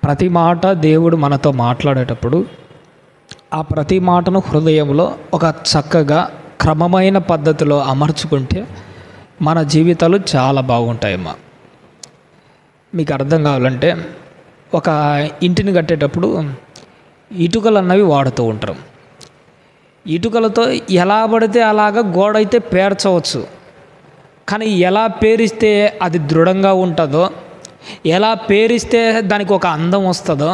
ప్రతి మాట దేవుడు మనతో మాట్లాడేటప్పుడు ఆ ప్రతి మాటను హృదయంలో ఒక చక్కగా క్రమమైన పద్ధతిలో అమర్చుకుంటే మన జీవితాలు చాలా బాగుంటాయమ్మా. మీకు అర్థం కావాలంటే ఒక ఇంటిని కట్టేటప్పుడు ఇటుకలు అన్నవి వాడుతూ ఉంటారు. ఇటుకలతో ఎలా పడితే అలాగా గోడ అయితే పేర్చవచ్చు, కానీ ఎలా పేరిస్తే అది దృఢంగా ఉంటుందో, ఎలా పేరిస్తే దానికి ఒక అందం వస్తుందో,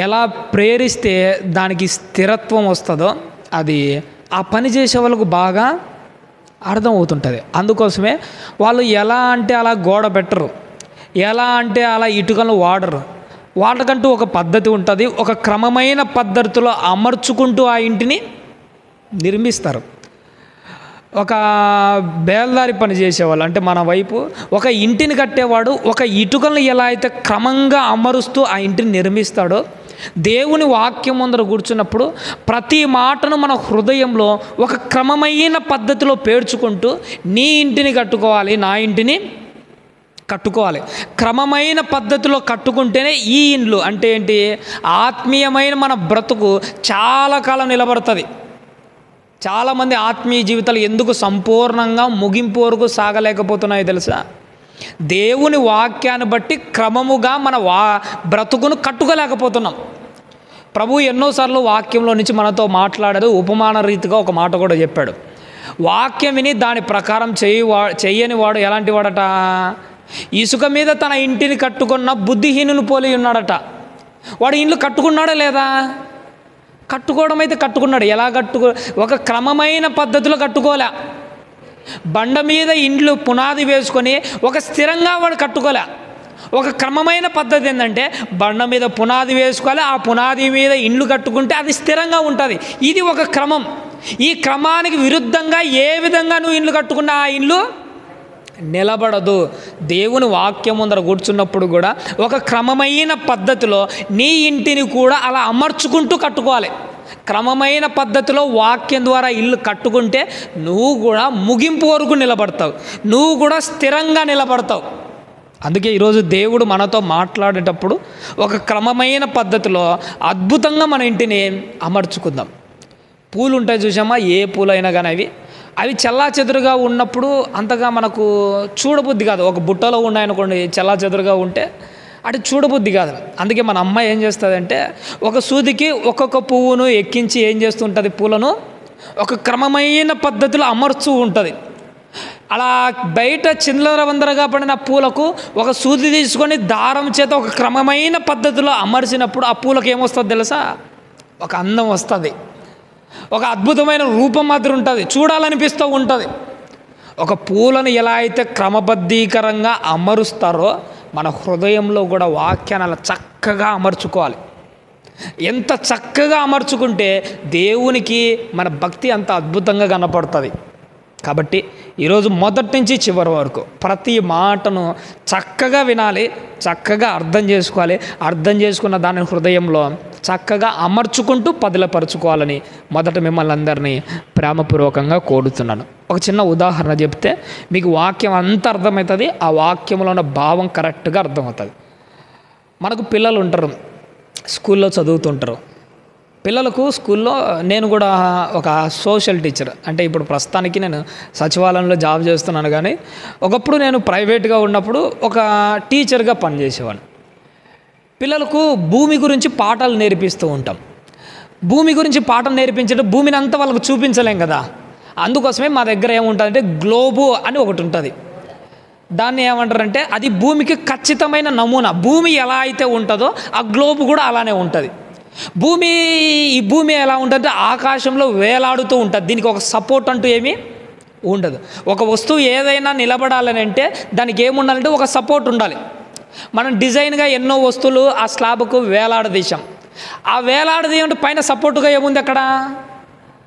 ఎలా ప్రేరిస్తే దానికి స్థిరత్వం వస్తుందో అది ఆ పని చేసే వాళ్ళకు బాగా అర్థమవుతుంటుంది. అందుకోసమే వాళ్ళు ఎలా అంటే అలా గోడ పెట్టరు, ఎలా అంటే అలా ఇటుకలను వాడరు. వాళ్ళకంటూ ఒక పద్ధతి ఉంటుంది. ఒక క్రమమైన పద్ధతిలో అమర్చుకుంటూ ఆ ఇంటిని నిర్మిస్తారు. ఒక బేల్దారి పని చేసేవాళ్ళు అంటే మన వైపు ఒక ఇంటిని కట్టేవాడు ఒక ఇటుకలను ఎలా అయితే క్రమంగా అమరుస్తూ ఆ ఇంటిని నిర్మిస్తాడో, దేవుని వాక్యం ముందర కూర్చున్నప్పుడు ప్రతి మాటను మన హృదయంలో ఒక క్రమమైన పద్ధతిలో పేర్చుకుంటూ నీ ఇంటిని కట్టుకోవాలి, నా ఇంటిని కట్టుకోవాలి. క్రమమైన పద్ధతిలో కట్టుకుంటేనే ఈ ఇండ్లు అంటే ఏంటి, ఆత్మీయమైన మన బ్రతుకు చాలా కాలం నిలబడుతుంది. చాలామంది ఆత్మీయ జీవితాలు ఎందుకు సంపూర్ణంగా ముగింపు వరకు సాగలేకపోతున్నాయో తెలుసా? దేవుని వాక్యాన్ని బట్టి క్రమముగా మన బ్రతుకును కట్టుకోలేకపోతున్నాం. ప్రభు ఎన్నోసార్లు వాక్యంలో నుంచి మనతో మాట్లాడాడు. ఉపమాన రీతిగా ఒక మాట కూడా చెప్పాడు. వాక్యం విని దాని ప్రకారం చెయ్యని వాడు ఎలాంటి వాడట, ఇసుక మీద తన ఇంటిని కట్టుకున్న బుద్ధిహీనుని పోలి ఉన్నాడట. వాడు ఇల్లు కట్టుకున్నాడా లేదా? కట్టుకోవడం అయితే కట్టుకున్నాడు. ఎలా ఒక క్రమమైన పద్ధతిలో కట్టుకోలే. బండ మీద ఇండ్లు పునాది వేసుకొని ఒక స్థిరంగా వాడు కట్టుకోలే. ఒక క్రమమైన పద్ధతి ఏంటంటే బండ మీద పునాది వేసుకోవాలి, ఆ పునాది మీద ఇండ్లు కట్టుకుంటే అది స్థిరంగా ఉంటుంది. ఇది ఒక క్రమం. ఈ క్రమానికి విరుద్ధంగా ఏ విధంగా నువ్వు ఇండ్లు కట్టుకున్నా ఆ ఇల్లు నిలబడదు. దేవుని వాక్యం ముందర కూర్చున్నప్పుడు కూడా ఒక క్రమమైన పద్ధతిలో నీ ఇంటిని కూడా అలా అమర్చుకుంటూ కట్టుకోవాలి. క్రమమైన పద్ధతిలో వాక్యం ద్వారా ఇల్లు కట్టుకుంటే నువ్వు కూడా ముగింపు వరకు నిలబడతావు, నువ్వు కూడా స్థిరంగా నిలబడతావు. అందుకే ఈరోజు దేవుడు మనతో మాట్లాడేటప్పుడు ఒక క్రమమైన పద్ధతిలో అద్భుతంగా మన ఇంటిని అమర్చుకుందాం. పూలు ఉంటాయి చూసామా, ఏ పూలైనా కానీ అవి చెల్లాచెదురుగా ఉన్నప్పుడు అంతగా మనకు చూడబుద్ధి కాదు. ఒక బుట్టలో ఉన్నాయనుకోండి, చెల్లాచెదురుగా ఉంటే అది చూడబుద్ధి కాదు. అందుకే మన అమ్మ ఏం చేస్తుందంటే ఒక సూదికి ఒక్కొక్క పువ్వును ఎక్కించి ఏం చేస్తుంటుంది, పూలను ఒక క్రమమైన పద్ధతిలో అమర్చు ఉంటుంది. అలా బయట చిల్లర వందరగా పడిన పూలకు ఒక సూది తీసుకొని దారం చేత ఒక క్రమమైన పద్ధతిలో అమర్చినప్పుడు ఆ పూలకు ఏమొస్తుంది తెలుసా? ఒక అందం వస్తుంది, ఒక అద్భుతమైన రూపం మాత్రం ఉంటుంది, చూడాలనిపిస్తూ ఉంటుంది. ఒక పూలను ఎలా అయితే క్రమబద్ధీకరంగా అమరుస్తారో మన హృదయంలో కూడా వాక్యాన్ని అలా చక్కగా అమర్చుకోవాలి. ఎంత చక్కగా అమర్చుకుంటే దేవునికి మన భక్తి అంత అద్భుతంగా కనపడుతుంది. కాబట్టి ఈరోజు మొదటి నుంచి చివరి వరకు ప్రతి మాటను చక్కగా వినాలి, చక్కగా అర్థం చేసుకోవాలి. అర్థం చేసుకున్న దాని హృదయంలో చక్కగా అమర్చుకుంటూ పదిలపరుచుకోవాలని మొదట మిమ్మల్ని అందరినీ ప్రేమపూర్వకంగా కోరుతున్నాను. ఒక చిన్న ఉదాహరణ చెప్తే మీకు వాక్యం అంతా అర్థమవుతుంది, ఆ వాక్యంలో ఉన్న భావం కరెక్ట్గా అర్థమవుతుంది. మనకు పిల్లలు ఉంటారు, స్కూల్లో చదువుతుంటారు. పిల్లలకు స్కూల్లో నేను కూడా ఒక సోషల్ టీచర్, అంటే ఇప్పుడు ప్రస్తుతానికి నేను సచివాలయంలో జాబ్ చేస్తున్నాను, కానీ ఒకప్పుడు నేను ప్రైవేట్గా ఉన్నప్పుడు ఒక టీచర్గా పనిచేసేవాడిని. పిల్లలకు భూమి గురించి పాఠాలు నేర్పిస్తూ ఉంటాం. భూమి గురించి పాఠం నేర్పించడం భూమిని అంతా వాళ్ళకు చూపించలేం కదా. అందుకోసమే మా దగ్గర ఏముంటుందంటే గ్లోబు అని ఒకటి ఉంటుంది. దాన్ని ఏమంటారంటే అది భూమికి ఖచ్చితమైన నమూనా. భూమి ఎలా అయితే ఉంటుందో ఆ గ్లోబు కూడా అలానే ఉంటుంది. ఈ భూమి ఎలా ఉంటుందంటే ఆకాశంలో వేలాడుతూ ఉంటుంది. దీనికి ఒక సపోర్ట్ అంటూ ఏమీ ఉండదు. ఒక వస్తువు ఏదైనా నిలబడాలని అంటే దానికి ఏముండాలంటే ఒక సపోర్ట్ ఉండాలి. మనం డిజైన్గా ఎన్నో వస్తువులు ఆ స్లాబ్కు వేలాడదీశాం. ఆ వేలాడదీయంటే పైన సపోర్టుగా ఏముంది, అక్కడ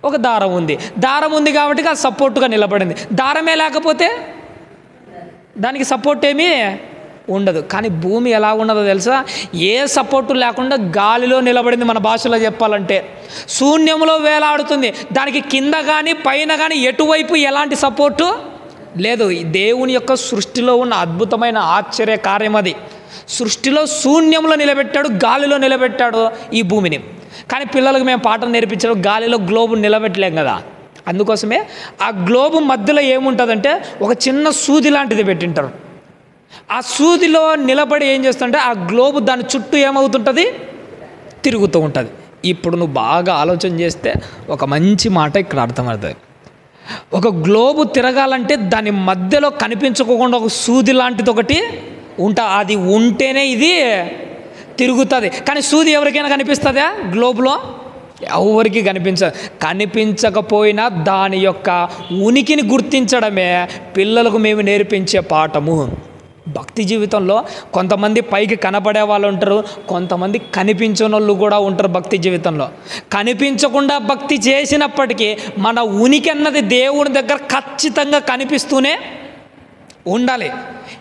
ఒక దారం ఉంది. దారం ఉంది కాబట్టి అది సపోర్టుగా నిలబడింది. దారమే లేకపోతే దానికి సపోర్ట్ ఏమీ ఉండదు. కానీ భూమి ఎలా ఉన్నదో తెలుసా? ఏ సపోర్టు లేకుండా గాలిలో నిలబడింది. మన భాషలో చెప్పాలంటే శూన్యంలో వేలాడుతుంది. దానికి కింద కానీ పైన కానీ ఎటువైపు ఎలాంటి సపోర్టు లేదు. దేవుని యొక్క సృష్టిలో ఉన్న అద్భుతమైన ఆశ్చర్య కార్యం అది. సృష్టిలో శూన్యంలో నిలబెట్టాడు, గాలిలో నిలబెట్టాడు ఈ భూమిని. కానీ పిల్లలకు మేము పాఠం నేర్పించాడు, గాలిలో గ్లోబు నిలబెట్టలేం కదా. అందుకోసమే ఆ గ్లోబు మధ్యలో ఏముంటుందంటే ఒక చిన్న సూది లాంటిది పెట్టింటారు. ఆ సూదిలో నిలబడి ఏం చేస్తుంటే ఆ గ్లోబు దాని చుట్టూ ఏమవుతుంటుంది, తిరుగుతూ ఉంటుంది. ఇప్పుడు నువ్వు బాగా ఆలోచన చేస్తే ఒక మంచి మాట ఇక్కడ అర్థమవుతుంది. ఒక గ్లోబు తిరగాలంటే దాని మధ్యలో కనిపించకుండా ఒక సూది లాంటిది ఒకటి అది ఉంటేనే ఇది తిరుగుతుంది. కానీ సూది ఎవరికైనా కనిపిస్తుందా గ్లోబులో? ఎవరికి కనిపించకపోయినా దాని యొక్క ఉనికిని గుర్తించడమే పిల్లలకు మేము నేర్పించే పాఠము. భక్తి జీవితంలో కొంతమంది పైకి కనపడే వాళ్ళు ఉంటారు, కొంతమంది కనిపించని వాళ్ళు కూడా ఉంటారు. భక్తి జీవితంలో కనిపించకుండా భక్తి చేసినప్పటికీ మన ఉనికి అన్నది దేవుని దగ్గర ఖచ్చితంగా కనిపిస్తూనే ఉండాలి.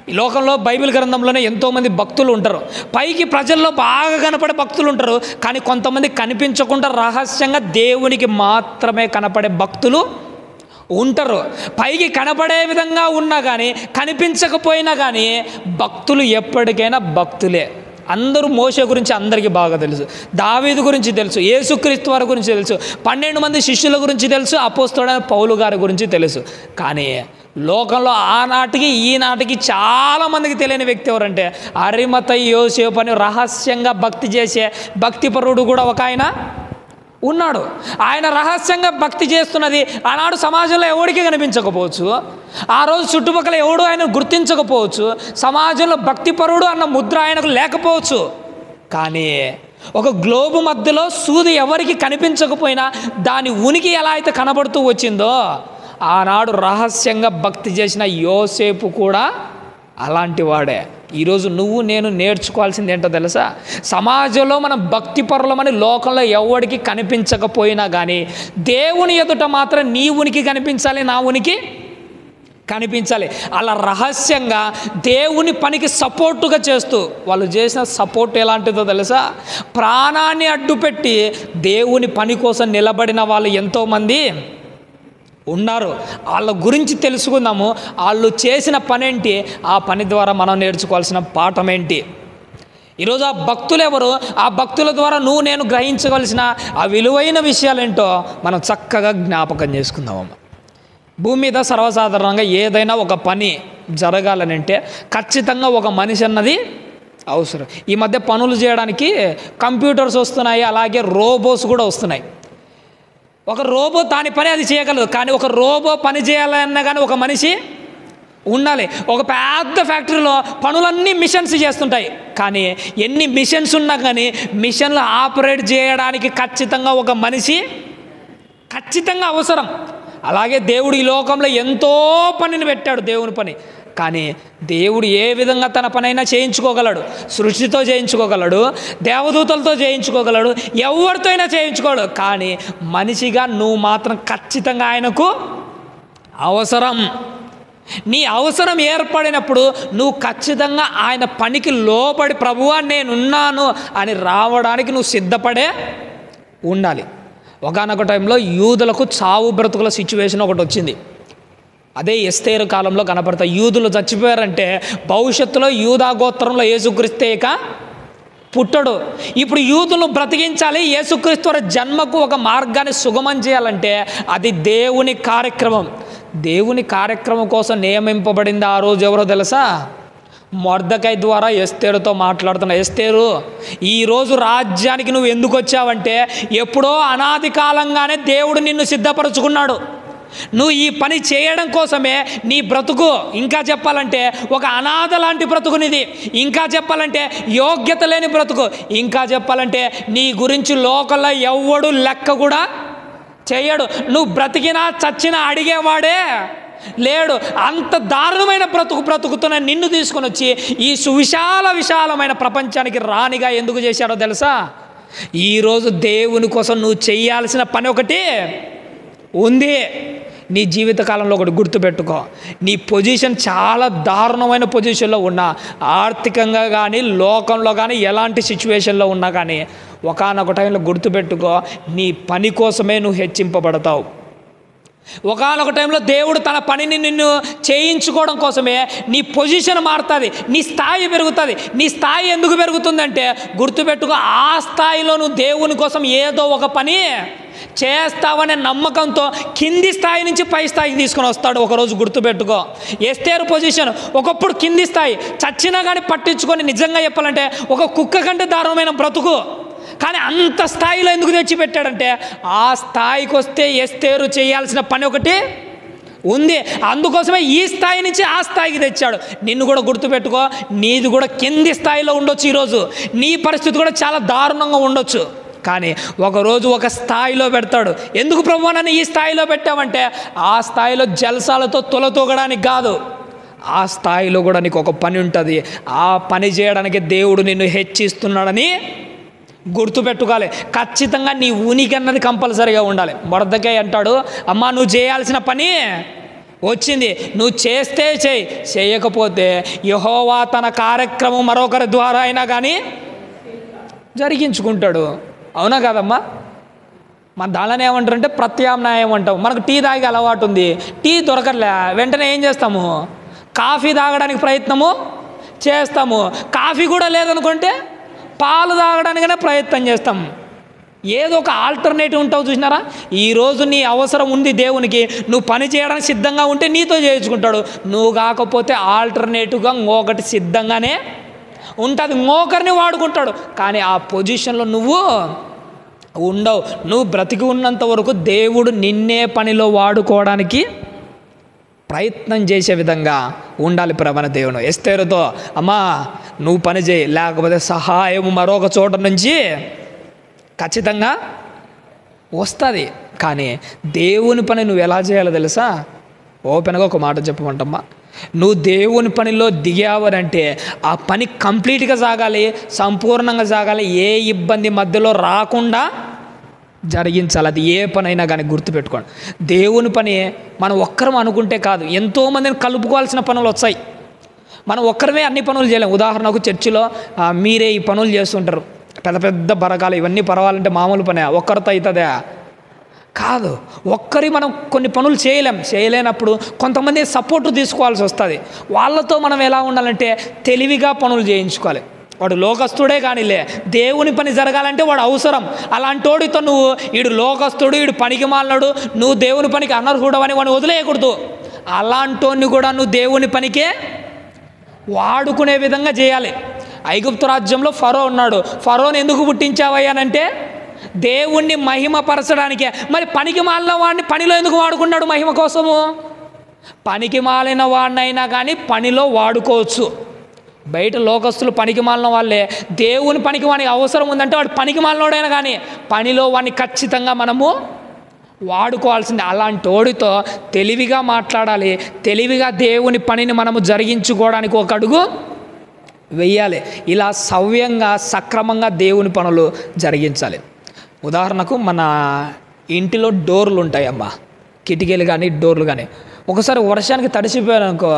ఈ లోకంలో బైబిల్ గ్రంథంలోనే ఎంతోమంది భక్తులు ఉంటారు. పైకి ప్రజల్లో బాగా కనపడే భక్తులు ఉంటారు, కానీ కొంతమంది కనిపించకుండా రహస్యంగా దేవునికి మాత్రమే కనపడే భక్తులు ఉంటారు. పైకి కనపడే విధంగా ఉన్నా కానీ కనిపించకపోయినా కానీ భక్తులు ఎప్పటికైనా భక్తులే. అందరూ మోషే గురించి అందరికీ బాగా తెలుసు, దావీదు గురించి తెలుసు, యేసుక్రీస్తు వారి గురించి తెలుసు, 12 మంది శిష్యుల గురించి తెలుసు, అపోస్తలుడైన పౌలు గారి గురించి తెలుసు. కానీ లోకంలో ఆనాటికి ఈనాటికి చాలామందికి తెలియని వ్యక్తి ఎవరంటే అరిమతయి యోసేపు అని రహస్యంగా భక్తి చేసే భక్తిపరుడు కూడా ఒక ఆయన ఉన్నాడు. ఆయన రహస్యంగా భక్తి చేస్తున్నది ఆనాడు సమాజంలో ఎవరికి కనిపించకపోవచ్చు, ఆ రోజు చుట్టుపక్కల ఎవడు ఆయన గుర్తించకపోవచ్చు, సమాజంలో భక్తిపరుడు అన్న ముద్ర ఆయనకు లేకపోవచ్చు. కానీ ఒక గ్లోబు మధ్యలో సూది ఎవరికి కనిపించకపోయినా దాని ఉనికి ఎలా అయితే కనబడుతూ వచ్చిందో ఆనాడు రహస్యంగా భక్తి చేసిన యోసేపు కూడా అలాంటి వాడే. ఈరోజు నువ్వు నేను నేర్చుకోవాల్సింది ఏంటో తెలుసా? సమాజంలో మనం భక్తిపరులమని లోకంలో ఎవరికి కనిపించకపోయినా కానీ దేవుని ఎదుట మాత్రం నీ ఉనికి కనిపించాలి, నా ఉనికి కనిపించాలి. అలా రహస్యంగా దేవుని పనికి సపోర్టుగా చేస్తూ, వాళ్ళు చేసిన సపోర్ట్ ఎలాంటిదో తెలుసా? ప్రాణాన్ని అడ్డుపెట్టి దేవుని పని కోసం నిలబడిన వాళ్ళు ఎంతోమంది ఉన్నారు. వాళ్ళ గురించి తెలుసుకుందాము. వాళ్ళు చేసిన పని ఏంటి, ఆ పని ద్వారా మనం నేర్చుకోవాల్సిన పాఠం ఏంటి. ఈరోజు ఆ భక్తులు ఎవరు, ఆ భక్తుల ద్వారా నువ్వు నేను గ్రహించవలసిన ఆ విలువైన విషయాలేంటో మనం చక్కగా జ్ఞాపకం చేసుకుందామమ్మ. భూమి మీద సర్వసాధారణంగా ఏదైనా ఒక పని జరగాలని అంటే ఖచ్చితంగా ఒక మనిషి అన్నది అవసరం. ఈ మధ్య పనులు చేయడానికి కంప్యూటర్స్ వస్తున్నాయి, అలాగే రోబోస్ కూడా వస్తున్నాయి. ఒక రోబో దాని పని అది చేయగలదు, కానీ ఒక రోబో పని చేయాలన్నా కానీ ఒక మనిషి ఉండాలి. ఒక పెద్ద ఫ్యాక్టరీలో పనులన్నీ మిషన్స్ చేస్తుంటాయి, కానీ ఎన్ని మిషన్స్ ఉన్నా కానీ మిషన్లు ఆపరేట్ చేయడానికి ఖచ్చితంగా ఒక మనిషి ఖచ్చితంగా అవసరం. అలాగే దేవుడు ఈ లోకంలో ఎంతో పనిని పెట్టాడు, దేవుని పని. కానీ దేవుడు ఏ విధంగా తన పనైనా చేయించుకోగలడు. సృష్టితో చేయించుకోగలడు, దేవదూతలతో చేయించుకోగలడు, ఎవరితో అయినా చేయించుకోగలడు. కానీ మనిషిగా నువ్వు మాత్రం ఖచ్చితంగా ఆయనకు అవసరం. నీ అవసరం ఏర్పడినప్పుడు నువ్వు ఖచ్చితంగా ఆయన పనికి లోబడి ప్రభువా నేనున్నాను అని రావడానికి నువ్వు సిద్ధపడే ఉండాలి. ఒకానొక టైంలో యూదులకు చావు బ్రతుకుల సిచ్యువేషన్ ఒకటి వచ్చింది. అదే ఎస్తేరు కాలంలో కనపడతాయి. యూదులు చచ్చిపోయారంటే భవిష్యత్తులో యూదా గోత్రంలో యేసుక్రీస్తే ఇక పుట్టడు. ఇప్పుడు యూదులను బ్రతికించాలి, యేసుక్రీస్తు వారి జన్మకు ఒక మార్గాన్ని సుగమం చేయాలంటే అది దేవుని కార్యక్రమం. దేవుని కార్యక్రమం కోసం నియమింపబడింది ఆ రోజు ఎవరో తెలుసా? మొర్దెకై ద్వారా ఎస్తేరుతో మాట్లాడుతున్న, ఎస్తేరు ఈరోజు రాజ్యానికి నువ్వు ఎందుకు వచ్చావంటే ఎప్పుడో అనాది కాలంగానే దేవుడు నిన్ను సిద్ధపరచుకున్నాడు. నువ్వు ఈ పని చేయడం కోసమే నీ బ్రతుకు, ఇంకా చెప్పాలంటే ఒక అనాథ లాంటి బ్రతుకునిది, ఇంకా చెప్పాలంటే యోగ్యత లేని బ్రతుకు, ఇంకా చెప్పాలంటే నీ గురించి లోకల్లో ఎవ్వడు లెక్క కూడా చేయడు. నువ్వు బ్రతికినా చచ్చినా అడిగేవాడే లేడు. అంత దారుణమైన బ్రతుకుతున్న నిన్ను తీసుకొని వచ్చి ఈ విశాలమైన ప్రపంచానికి రాణిగా ఎందుకు చేశాడో తెలుసా? ఈరోజు దేవుని కోసం నువ్వు చేయాల్సిన పని ఒకటి ఉంది. నీ జీవితకాలంలో ఒకటి గుర్తుపెట్టుకో, నీ పొజిషన్ చాలా దారుణమైన పొజిషన్లో ఉన్నా, ఆర్థికంగా కానీ లోకంలో కానీ ఎలాంటి సిచ్యువేషన్లో ఉన్నా కానీ ఒకానొక టైంలో గుర్తుపెట్టుకో, నీ పని కోసమే నువ్వు హెచ్చింపబడతావు. ఒకానొక టైంలో దేవుడు తన పనిని నిన్ను చేయించుకోవడం కోసమే నీ పొజిషన్ మారుతుంది, నీ స్థాయి పెరుగుతుంది. నీ స్థాయి ఎందుకు పెరుగుతుందంటే గుర్తుపెట్టుకో, ఆ స్థాయిలో నువ్వు దేవుని కోసం ఏదో ఒక పని చేస్తావనే నమ్మకంతో కింది స్థాయి నుంచి పై స్థాయికి తీసుకొని వస్తాడు ఒకరోజు. గుర్తుపెట్టుకో, ఎస్తేరు పొజిషన్ ఒకప్పుడు కింది స్థాయి, చచ్చినా కానీ పట్టించుకొని, నిజంగా చెప్పాలంటే ఒక కుక్క కంటే దారుణమైన బ్రతుకు. కానీ అంత స్థాయిలో ఎందుకు తెచ్చిపెట్టాడంటే ఆ స్థాయికి వస్తే ఎస్తేరు చేయాల్సిన పని ఒకటి ఉంది. అందుకోసమే ఈ స్థాయి నుంచి ఆ స్థాయికి తెచ్చాడు. నిన్ను కూడా గుర్తుపెట్టుకో, నీది కూడా కింది స్థాయిలో ఉండొచ్చు. ఈరోజు నీ పరిస్థితి కూడా చాలా దారుణంగా ఉండొచ్చు. కానీ ఒకరోజు ఒక స్థాయిలో పెడతాడు. ఎందుకు ప్రభువా నన్ను ఈ స్థాయిలో పెట్టావంటే ఆ స్థాయిలో జల్సాలతో తొలతూగడానికి కాదు, ఆ స్థాయిలో కూడా నీకు ఒక పని ఉంటుంది. ఆ పని చేయడానికి దేవుడు నిన్ను హెచ్చిస్తున్నాడని గుర్తుపెట్టుకోవాలి. ఖచ్చితంగా నీ ఉనికి అన్నది కంపల్సరీగా ఉండాలి. మొర్దెకై అంటాడు, అమ్మా నువ్వు చేయాల్సిన పని వచ్చింది, నువ్వు చేస్తే చేయి, చేయకపోతే యెహోవా తన కార్యక్రమం మరొకరి ద్వారా అయినా కానీ జరిగించుకుంటాడు. అవునా కదమ్మా? మన దానిలోనే ఏమంటారంటే ప్రత్యామ్నాయం అంటాం. మనకు టీ తాగే అలవాటు ఉంది, టీ దొరకలే, వెంటనే ఏం చేస్తాము? కాఫీ తాగడానికి ప్రయత్నము చేస్తాము. కాఫీ కూడా లేదనుకుంటే పాలు తాగడానికనే ప్రయత్నం చేస్తాం. ఏదో ఒక ఆల్టర్నేటివ్ ఉంటావు. చూసినారా, ఈరోజు నీ అవసరం ఉంది దేవునికి, నువ్వు పని చేయడానికి సిద్ధంగా ఉంటే నీతో చేయించుకుంటాడు. నువ్వు కాకపోతే ఆల్టర్నేటివ్గా ఇంకొకటి సిద్ధంగానే ఉంటుంది, ఇంకొకరిని వాడుకుంటాడు. కానీ ఆ పొజిషన్లో నువ్వు ఉండవు. నువ్వు బ్రతికి ఉన్నంత వరకు దేవుడు నిన్నే పనిలో వాడుకోవడానికి ప్రయత్నం చేసే విధంగా ఉండాలి ప్రవణ దేవుడు. ఎస్తేరుతో, అమ్మా నువ్వు పని చేయి, లేకపోతే సహాయము మరొక చోట నుంచి ఖచ్చితంగా వస్తుంది. కానీ దేవుని పని నువ్వు ఎలా చేయాలో తెలుసా? ఓపెన్గా ఒక మాట చెప్పమంటమ్మా, నువ్వు దేవుని పనిలో దిగావనంటే ఆ పని కంప్లీట్గా సాగాలి, సంపూర్ణంగా సాగాలి, ఏ ఇబ్బంది మధ్యలో రాకుండా జరిగించాలి. అది ఏ పని అయినా కానీ గుర్తుపెట్టుకోండి. దేవుని పని మనం ఒక్కరం అనుకుంటే కాదు, ఎంతోమందిని కలుపుకోవాల్సిన పనులు వచ్చాయి. మనం ఒక్కరమే అన్ని పనులు చేయలేం. ఉదాహరణకు చర్చిలో మీరే ఈ పనులు చేస్తుంటారు, పెద్ద పెద్ద బరకాలు, ఇవన్నీ పర్వాలంటే మామూలు పనే, ఒక్కరితో అవుతుందా? కాదు. ఒక్కరి మనం కొన్ని పనులు చేయలేనప్పుడు కొంతమంది సపోర్టు తీసుకోవాల్సి వస్తుంది. వాళ్ళతో మనం ఎలా ఉండాలంటే తెలివిగా పనులు చేయించుకోవాలి. వాడు లోకస్తుడే కానీలే, దేవుని పని జరగాలంటే వాడు అవసరం. అలాంటోడితో నువ్వు ఈడు లోకస్తుడు, ఈడు పనికి మాలినాడు, నువ్వు దేవుని పనికి అనర్హుడు అని వాడిని వదిలేయకూడదు. అలాంటోని కూడా నువ్వు దేవుని పనికే వాడుకునే విధంగా చేయాలి. ఐగుప్తు రాజ్యంలో ఫరో ఉన్నాడు. ఫరోని ఎందుకు పుట్టించావయ్యానంటే దేవుణ్ణి మహిమపరచడానికే. మరి పనికి మాలిన వాడిని పనిలో ఎందుకు వాడుకున్నాడు? మహిమ కోసము. పనికి మాలిన వాడినైనా కానీ పనిలో వాడుకోవచ్చు. బయట లోకస్తులు పనికి మాలిన వాళ్ళే, దేవుని పనికి వానికి అవసరం ఉందంటే వాడు పనికి మాలినోడైనా కానీ పనిలో వాడిని ఖచ్చితంగా మనము వాడుకోవాల్సిందే. అలాంటి వాడితో తెలివిగా మాట్లాడాలి, తెలివిగా దేవుని పనిని మనము జరిగించుకోవడానికి ఒక అడుగు వెయ్యాలి. ఇలా సవ్యంగా సక్రమంగా దేవుని పనులు జరిగించాలి. ఉదాహరణకు మన ఇంటిలో డోర్లు ఉంటాయమ్మా, కిటికీలు కానీ డోర్లు కానీ. ఒకసారి వర్షానికి తడిసిపోయారనుకో,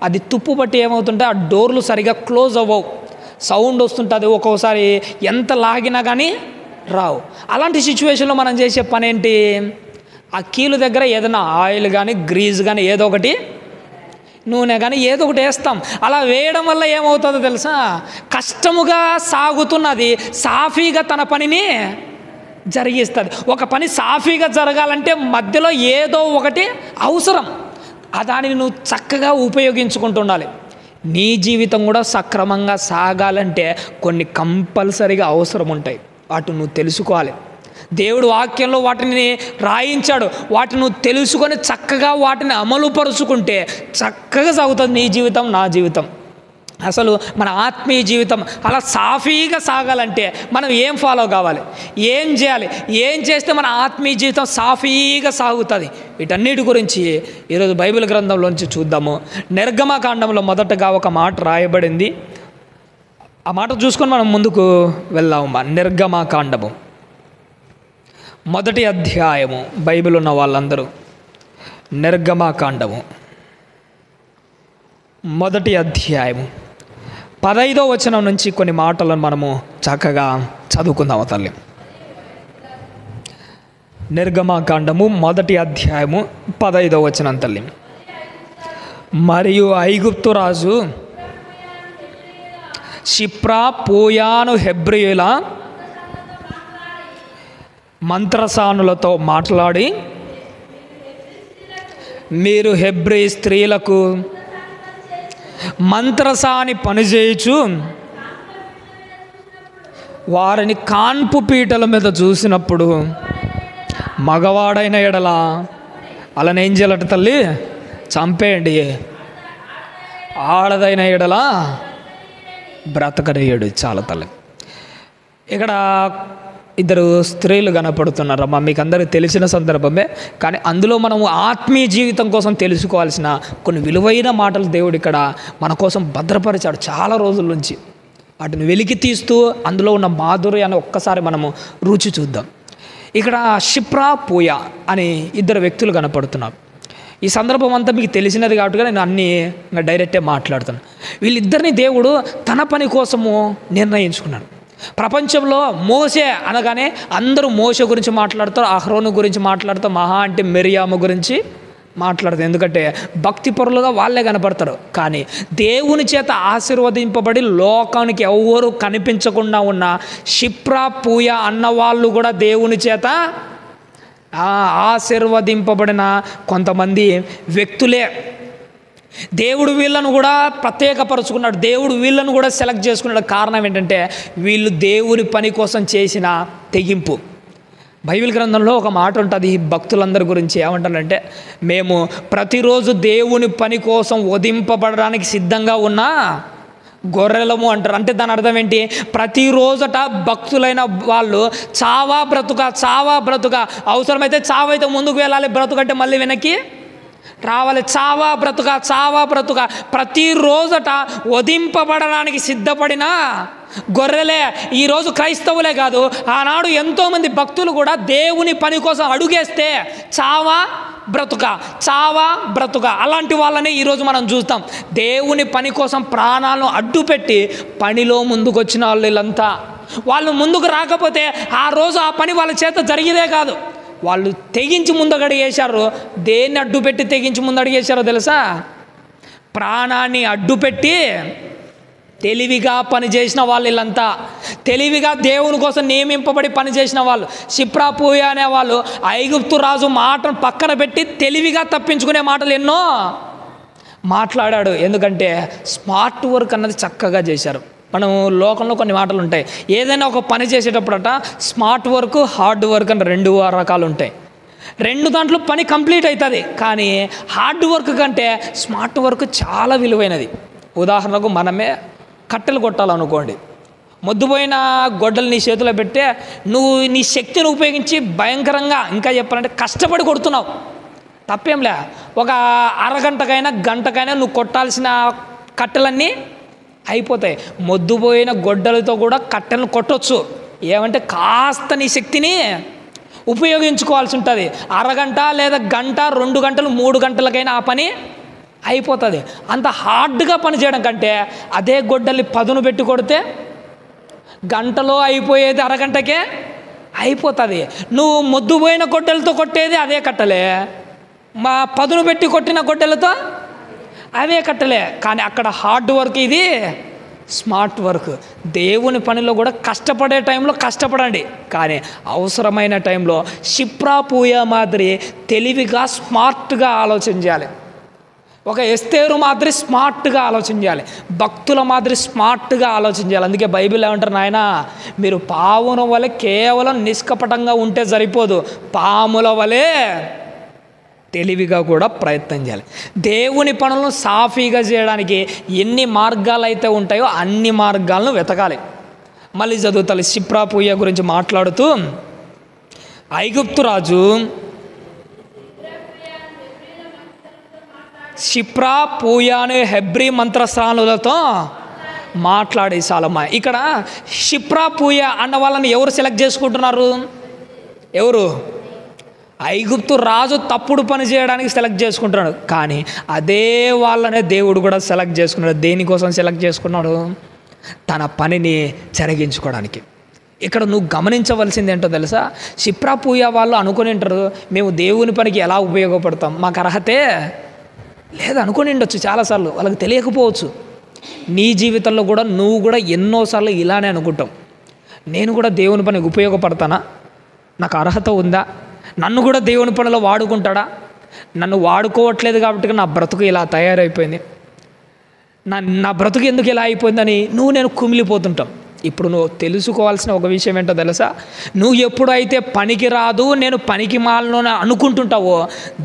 అది తుప్పు పట్టి ఏమవుతుంటే ఆ డోర్లు సరిగా క్లోజ్ అవ్వవు, సౌండ్ వస్తుంటుంది. ఒక్కోసారి ఎంత లాగినా కానీ రావు. అలాంటి సిచ్యువేషన్లో మనం చేసే పని ఏంటి? ఆ కీలు దగ్గర ఏదైనా ఆయిల్ కానీ గ్రీజ్ కానీ ఏదో ఒకటి, నూనె కానీ ఏదో ఒకటి వేస్తాం. అలా వేయడం వల్ల ఏమవుతుందో తెలుసా? కష్టముగా సాగుతున్నది సాఫీగా తన పనిని జరిగిస్తుంది. ఒక పని సాఫీగా జరగాలంటే మధ్యలో ఏదో ఒకటి అవసరం. దానిని నువ్వు చక్కగా ఉపయోగించుకుంటుండాలి. నీ జీవితం కూడా సక్రమంగా సాగాలంటే కొన్ని కంపల్సరీగా అవసరం ఉంటాయి. వాటిని నువ్వు తెలుసుకోవాలి. దేవుడు వాక్యంలో వాటిని రాయించాడు. వాటిని నువ్వు తెలుసుకొని చక్కగా వాటిని అమలుపరుచుకుంటే చక్కగా సాగుతుంది నీ జీవితం, నా జీవితం. అసలు మన ఆత్మీయ జీవితం అలా సాఫీగా సాగాలంటే మనం ఏం ఫాలో కావాలి, ఏం చేయాలి, ఏం చేస్తే మన ఆత్మీయ జీవితం సాఫీగా సాగుతుంది? వీటన్నిటి గురించి ఈరోజు బైబిల్ గ్రంథంలోంచి చూద్దాము. నిర్గమకాండంలో మొదటగా ఒక మాట రాయబడింది. ఆ మాట చూసుకొని మనం ముందుకు వెళ్దామమ్మా. నిర్గమకాండము మొదటి అధ్యాయము. బైబిల్ ఉన్న వాళ్ళందరూ నిర్గమకాండము మొదటి అధ్యాయము 15వ వచనం నుంచి కొన్ని మాటలను మనము చక్కగా చదువుకుందాము తల్లి. నిర్గమాకాండము 1వ అధ్యాయము 15వ వచనం తల్లి. మరియు ఐగుప్తు రాజు షిప్రా పూయాను హెబ్రీయుల మంత్రసానులతో మాట్లాడి, మీరు హెబ్రీ స్త్రీలకు మంత్రసాని పనిచేయచ్చు వారిని కాన్పు పీటల మీద చూసినప్పుడు మగవాడైన ఎడల అలానే ఏం చేయాలట తల్లి? చంపేయండి. ఆడదైన ఎడల బ్రతకనేయడు. చాలా తల్లి. ఇక్కడ ఇద్దరు స్త్రీలు కనపడుతున్నారమ్మా. మీకు అందరికీ తెలిసిన సందర్భమే, కానీ అందులో మనము ఆత్మీయ జీవితం కోసం తెలుసుకోవాల్సిన కొన్ని విలువైన మాటలు దేవుడు ఇక్కడ మన కోసం భద్రపరిచాడు చాలా రోజుల నుంచి. వాటిని వెలికి తీస్తూ అందులో ఉన్న మాధుర్యాన్ని ఒక్కసారి మనము రుచి చూద్దాం. ఇక్కడ షిప్రా పూయా అనే ఇద్దరు వ్యక్తులు కనపడుతున్నారు. ఈ సందర్భం అంతా మీకు తెలిసినది కాబట్టి నేను అన్నీ డైరెక్టే మాట్లాడుతాను. వీళ్ళిద్దరిని దేవుడు తన పని కోసము నిర్ణయించుకున్నాడు. ప్రపంచంలో మోసే అనగానే అందరూ మోసే గురించి మాట్లాడతారు, అహరోను గురించి మాట్లాడతారు, మహా అంటే మిరియాము గురించి మాట్లాడతారు. ఎందుకంటే భక్తి పరులుగా వాళ్ళే కనపడతారు. కానీ దేవుని చేత ఆశీర్వదింపబడి లోకానికి ఎవరు కనిపించకుండా ఉన్న షిప్రా పూయా అన్నవాళ్ళు కూడా దేవుని చేత ఆశీర్వదింపబడిన కొంతమంది వ్యక్తులే. దేవుడు వీళ్ళను కూడా ప్రత్యేకపరుచుకున్నాడు. దేవుడు వీళ్ళను కూడా సెలెక్ట్ చేసుకున్నాడు. కారణం ఏంటంటే వీళ్ళు దేవుని పని కోసం చేసిన తెగింపు. బైబిల్ గ్రంథంలో ఒక మాట ఉంటుంది భక్తులందరి గురించి. ఏమంటారంటే, మేము ప్రతిరోజు దేవుని పని కోసం వధింపబడడానికి సిద్ధంగా ఉన్న గొర్రెలము అంటారు. అంటే దాని అర్థం ఏంటి? ప్రతిరోజట భక్తులైన వాళ్ళు చావా బ్రతుక, అవసరమైతే చావైతే ముందుకు వెళ్ళాలి, బ్రతుకంటే మళ్ళీ వెనక్కి రావాలి. చావా బ్రతుక ప్రతిరోజట వధింపబడడానికి సిద్ధపడిన గొర్రెలే. ఈరోజు క్రైస్తవులే కాదు, ఆనాడు ఎంతోమంది భక్తులు కూడా దేవుని పని కోసం అడుగేస్తే చావా బ్రతుక అలాంటి వాళ్ళని ఈరోజు మనం చూస్తాం. దేవుని పని కోసం ప్రాణాలను అడ్డుపెట్టి పనిలో ముందుకు వచ్చిన వాళ్ళు వీళ్ళంతా. వాళ్ళు ముందుకు రాకపోతే ఆ రోజు ఆ పని వాళ్ళ చేత జరిగేదే కాదు. వాళ్ళు తెగించి ముందడుగు వేశారు. దేన్ని అడ్డుపెట్టి తెగించి ముందడుగు వేశారో తెలుసా? ప్రాణాన్ని అడ్డుపెట్టి తెలివిగా పనిచేసిన వాళ్ళు వీళ్ళంతా. తెలివిగా దేవుని కోసం నియమింపబడి పనిచేసిన వాళ్ళు. షిప్రా పూయా అనే వాళ్ళు ఐగుప్తు రాజు మాటను పక్కన పెట్టి తెలివిగా తప్పించుకునే మాటలు ఎన్నో మాట్లాడాడు. ఎందుకంటే స్మార్ట్ వర్క్ అన్నది చక్కగా చేశారు. మనం లోకంలో కొన్ని మాటలు ఉంటాయి. ఏదైనా ఒక పని చేసేటప్పుడట స్మార్ట్ వర్క్, హార్డ్ వర్క్ అని 2 రకాలు ఉంటాయి. 2 దాంట్లో పని కంప్లీట్ అవుతుంది. కానీ హార్డ్ వర్క్ కంటే స్మార్ట్ వర్క్ చాలా విలువైనది. ఉదాహరణకు మనమే కట్టెలు కొట్టాలనుకోండి. మొద్దుపోయిన గొడ్డలు నీ చేతిలో పెట్టే నువ్వు నీ శక్తిని ఉపయోగించి భయంకరంగా, ఇంకా చెప్పాలంటే కష్టపడి కొడుతున్నావు, తప్పేంలే. ఒక అరగంటకైనా గంటకైనా నువ్వు కొట్టాల్సిన కట్టెలన్నీ అయిపోతాయి. మొద్దుపోయిన గొడ్డలతో కూడా కట్టెలను కొట్టవచ్చు. ఏమంటే కాస్త నీ శక్తిని ఉపయోగించుకోవాల్సి ఉంటుంది. అరగంట లేదా గంట, 2 గంటలు, 3 గంటలకైనా ఆ పని అయిపోతుంది. అంత హార్డ్గా పని చేయడం కంటే అదే గొడ్డల్ని పదును పెట్టి కొడితే గంటలో అయిపోయేది అరగంటకే అయిపోతుంది. నువ్వు మొద్దుపోయిన గొడ్డలతో కొట్టేది అదే కట్టలే, మా పదును పెట్టి కొట్టిన గొడ్డలతో అవే కట్టలే. కానీ అక్కడ హార్డ్ వర్క్, ఇది స్మార్ట్ వర్క్. దేవుని పనిలో కూడా కష్టపడే టైంలో కష్టపడండి, కానీ అవసరమైన టైంలో షిప్రా పూయా మాదిరి తెలివిగా స్మార్ట్గా ఆలోచన చేయాలి. ఒక ఎస్తేరు మాదిరి స్మార్ట్గా ఆలోచన చేయాలి. భక్తుల మాదిరి స్మార్ట్గా ఆలోచన చేయాలి. అందుకే బైబిల్ ఏమంటారు, నాయన మీరు పావుల వలె కేవలం నిష్కపటంగా ఉంటే సరిపోదు, పాముల వలె తెలివిగా కూడా ప్రయత్నం చేయాలి. దేవుని పనులను సాఫీగా చేయడానికి ఎన్ని మార్గాలు అయితే ఉంటాయో అన్ని మార్గాలను వెతకాలి. మళ్ళీ చదువుతాలి. షిప్రా పూయా గురించి మాట్లాడుతూ, ఐగుప్తు రాజు షిప్రా పూయాను హెబ్రీ మంత్రస్థానులతో మాట్లాడే సాలమ్మ. ఇక్కడ షిప్రా పూయా అన్న వాళ్ళని ఎవరు సెలెక్ట్ చేసుకుంటున్నారు? ఎవరు? ఐగుప్తు రాజు తప్పుడు పని చేయడానికి సెలెక్ట్ చేసుకుంటున్నాడు. కానీ అదే వాళ్ళనే దేవుడు కూడా సెలెక్ట్ చేసుకున్నాడు. దేనికోసం సెలెక్ట్ చేసుకున్నాడు? తన పనిని జరిగించుకోవడానికి. ఇక్కడ నువ్వు గమనించవలసింది ఏంటో తెలుసా, షిప్రా పూయా వాళ్ళు అనుకుని ఉంటారు మేము దేవుని పనికి ఎలా ఉపయోగపడతాం, మాకు అర్హతే లేదు అనుకుని ఉండొచ్చు చాలాసార్లు, వాళ్ళకి తెలియకపోవచ్చు. నీ జీవితంలో కూడా నువ్వు కూడా ఎన్నోసార్లు ఇలానే అనుకుంటాం, నేను కూడా దేవుని పనికి ఉపయోగపడతానా, నాకు అర్హత ఉందా, నన్ను కూడా దేవుని పనిలో వాడుకుంటాడా, నన్ను వాడుకోవట్లేదు కాబట్టి నా బ్రతుకు ఇలా తయారైపోయింది, నా బ్రతుకు ఎందుకు ఇలా అయిపోయిందని నేను కుమిలిపోతుంటాం. ఇప్పుడు నువ్వు తెలుసుకోవాల్సిన ఒక విషయం ఏంటో తెలుసా, నువ్వు ఎప్పుడైతే పనికి రాదు నేను పనికి మాలను అనుకుంటుంటావో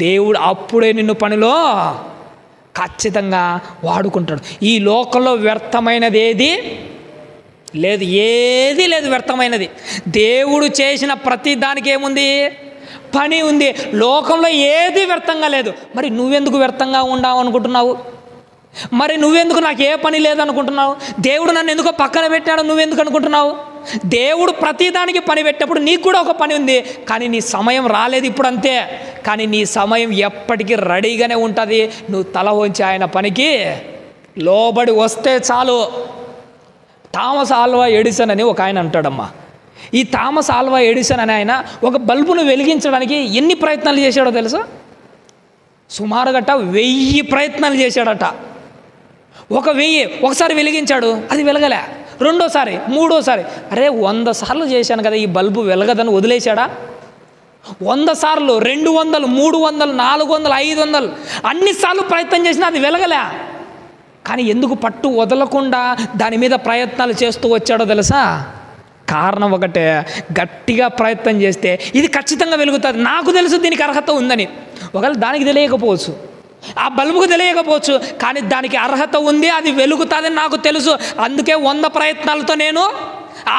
దేవుడు అప్పుడే నిన్ను పనిలో ఖచ్చితంగా వాడుకుంటాడు. ఈ లోకంలో వ్యర్థమైనది ఏది లేదు, ఏది లేదు వ్యర్థమైనది. దేవుడు చేసిన ప్రతి దానికి ఏముంది, పని ఉంది. లోకంలో ఏది వ్యర్థంగా లేదు. మరి నువ్వెందుకు వ్యర్థంగా ఉండావు అనుకుంటున్నావు, మరి నువ్వెందుకు నాకు ఏ పని లేదనుకుంటున్నావు, దేవుడు నన్ను ఎందుకో పక్కన పెట్టాడు నువ్వెందుకు అనుకుంటున్నావు. దేవుడు ప్రతిదానికి పని పెట్టినప్పుడు నీకు కూడా ఒక పని ఉంది, కానీ నీ సమయం రాలేదు ఇప్పుడు అంతే. కానీ నీ సమయం ఎప్పటికీ రెడీగానే ఉంటుంది. నువ్వు తల వంచి ఆయన పనికి లోబడి వస్తే చాలు. థామస్ ఆల్వా ఎడిసన్ అని ఒక ఆయన అంటాడమ్మా. ఈ థామస్ ఆల్వా ఎడిసన్ అని ఆయన ఒక బల్బును వెలిగించడానికి ఎన్ని ప్రయత్నాలు చేశాడో తెలుసా, సుమారుగా 1000 ప్రయత్నాలు చేశాడట. 1000 ఒకసారి వెలిగించాడు, అది వెలగలే. రెండోసారి, మూడోసారి, అరే 100 సార్లు చేశాను కదా ఈ బల్బు వెలగదని వదిలేశాడా. 100 సార్లు, 200, 300, 400, 500 అన్నిసార్లు ప్రయత్నం చేసినా అది వెలగలే. కానీ ఎందుకు పట్టు వదలకుండా దాని మీద ప్రయత్నాలు చేస్తూ వచ్చాడో తెలుసా, కారణం ఒకటే, గట్టిగా ప్రయత్నం చేస్తే ఇది ఖచ్చితంగా వెలుగుతుంది, నాకు తెలుసు దీనికి అర్హత ఉందని. ఒకవేళ దానికి తెలియకపోవచ్చు, ఆ బల్బుకు తెలియకపోవచ్చు, కానీ దానికి అర్హత ఉంది, అది వెలుగుతుందని నాకు తెలుసు. అందుకే 100 ప్రయత్నాలతో నేను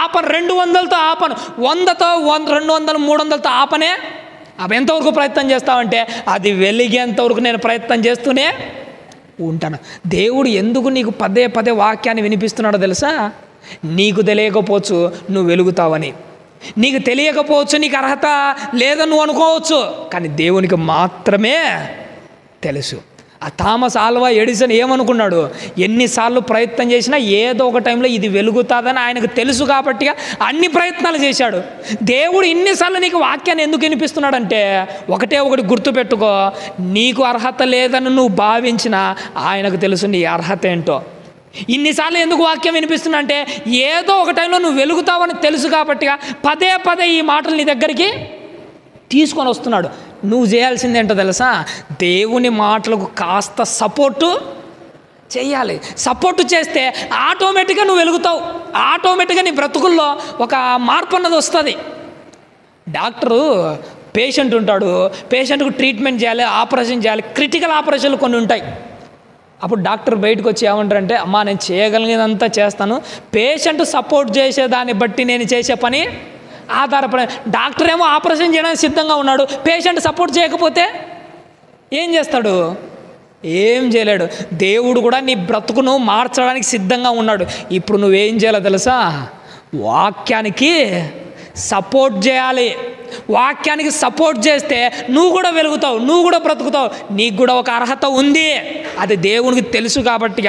ఆపను, 200తో ఆపను, 100తో 200, 300తో ఆపనే. అవి ఎంతవరకు ప్రయత్నం చేస్తావంటే అది వెలిగేంతవరకు నేను ప్రయత్నం చేస్తూనే ఉంటాను. దేవుడు ఎందుకు నీకు పదే పదే వాక్యాన్ని వినిపిస్తున్నాడో తెలుసా, నీకు తెలియకపోవచ్చు నువ్వు వెలుగుతావని, నీకు తెలియకపోవచ్చు నీకు అర్హత లేదని నువ్వు అనుకోవచ్చు, కానీ దేవునికి మాత్రమే తెలుసు. ఆ థామస్ ఆల్వా ఎడిసన్ ఏమనుకున్నాడు, ఎన్నిసార్లు ప్రయత్నం చేసినా ఏదో ఒక టైంలో ఇది వెలుగుతుందని ఆయనకు తెలుసు కాబట్టి అన్ని ప్రయత్నాలు చేశాడు. దేవుడు ఇన్నిసార్లు నీకు వాక్యాన్ని ఎందుకు వినిపిస్తున్నాడంటే ఒకటే ఒకటి గుర్తుపెట్టుకో, నీకు అర్హత లేదని నువ్వు భావించినా ఆయనకు తెలుసు నీ అర్హత ఏంటో. ఇన్నిసార్లు ఎందుకు వాక్యం వినిపిస్తున్నా అంటే ఏదో ఒక టైంలో నువ్వు వెలుగుతావని తెలుసు కాబట్టి పదే పదే ఈ మాటలు నీ దగ్గరికి తీసుకొని వస్తున్నాడు. నువ్వు చేయాల్సింది ఏంటో తెలుసా, దేవుని మాటలకు కాస్త సపోర్టు చేయాలి. సపోర్టు చేస్తే ఆటోమేటిక్గా నువ్వు వెలుగుతావు, ఆటోమేటిక్గా నీ బ్రతుకుల్లో ఒక మార్పు అన్నది వస్తుంది. డాక్టరు పేషెంట్ ఉంటాడు, పేషెంట్కు ట్రీట్మెంట్ చేయాలి, ఆపరేషన్ చేయాలి, క్రిటికల్ ఆపరేషన్లు కొన్ని ఉంటాయి. అప్పుడు డాక్టర్ బయటకు వచ్చి ఏమంటారంటే, అమ్మా నేను చేయగలిగినంతా చేస్తాను, పేషెంట్ సపోర్ట్ చేసేదాన్ని బట్టి నేను చేసే పని ఆధారపడి. డాక్టర్ ఏమో ఆపరేషన్ చేయడానికి సిద్ధంగా ఉన్నాడు, పేషెంట్ సపోర్ట్ చేయకపోతే ఏం చేస్తాడు, ఏం చేయలేడు. దేవుడు కూడా నీ బ్రతుకును మార్చడానికి సిద్ధంగా ఉన్నాడు. ఇప్పుడు నువ్వేం చేయాలో తెలుసా, వాక్యానికి సపోర్ట్ చేయాలి. వాక్యానికి సపోర్ట్ చేస్తే నువ్వు కూడా వెలుగుతావు, నువ్వు కూడా బ్రతుకుతావు. నీకు కూడా ఒక అర్హత ఉంది, అది దేవునికి తెలుసు కాబట్టి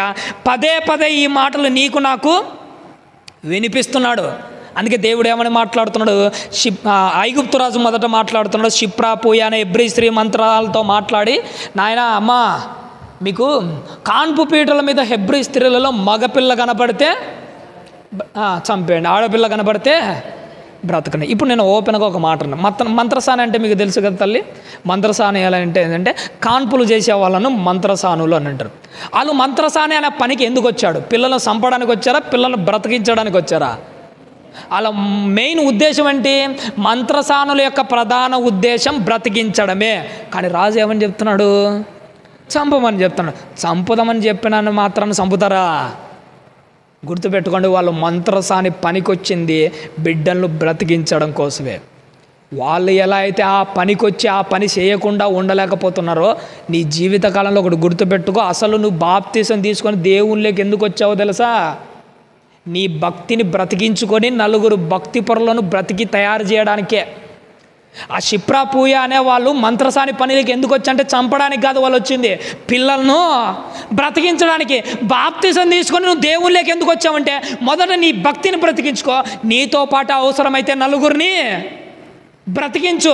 పదే పదే ఈ మాటలు నీకు నాకు వినిపిస్తున్నాడు. అందుకే దేవుడు ఏమని మాట్లాడుతున్నాడు, ఐగుప్తు రాజు మొదట మాట్లాడుతున్నాడు, షిప్రా పూయా అనే ఎబ్రీ స్త్రీ మంత్రాలతో మాట్లాడి, నాయన అమ్మా మీకు కాన్పు పీటల మీద హెబ్రీ స్త్రీలలో మగపిల్ల కనపడితే చంపేయండి, ఆడపిల్ల కనపడితే బ్రతకని. ఇప్పుడు నేను ఓపెన్గా ఒక మాట అన్నా, మంత్రసాని అంటే మీకు తెలుసు కదా తల్లి, మంత్రసాని ఎలా అంటే ఏంటంటే కాన్పులు చేసే వాళ్ళను మంత్రసానులు అని అంటారు. వాళ్ళు మంత్రసాని అనే పనికి ఎందుకు వచ్చాడు, పిల్లలను చంపడానికి వచ్చారా, పిల్లలను బ్రతికించడానికి వచ్చారా? అలా మెయిన్ ఉద్దేశం ఏంటి, మంత్రసానుల యొక్క ప్రధాన ఉద్దేశం బ్రతికించడమే. కానీ రాజు ఏమని చెప్తున్నాడు, చంపమని చెప్తున్నాడు. చంపుదామని చెప్పినాను మాత్రాన్ని చంపుతారా? గుర్తుపెట్టుకోండి, వాళ్ళు మంత్రసాని పనికొచ్చింది బిడ్డలను బ్రతికించడం కోసమే. వాళ్ళు ఎలా అయితే ఆ పనికొచ్చి ఆ పని చేయకుండా ఉండలేకపోతున్నారో, నీ జీవితకాలంలో ఒకటి గుర్తుపెట్టుకో, అసలు నువ్వు బాప్తీసం తీసుకొని దేవుళ్ళకి ఎందుకు వచ్చావో తెలుసా, నీ భక్తిని బ్రతికించుకొని నలుగురు భక్తి పరులను బ్రతికి తయారు చేయడానికే. ఆ షిప్రా పూయ అనే వాళ్ళు మంత్రసాని పనులకి ఎందుకు వచ్చంటే చంపడానికి కాదు వాళ్ళు వచ్చింది, పిల్లలను బ్రతికించడానికి. బాప్తిజం తీసుకొని నువ్వు దేవుళ్ళకి ఎందుకు వచ్చావంటే మొదట నీ భక్తిని బ్రతికించుకో, నీతో పాటు అవసరమైతే నలుగురిని బ్రతికించు.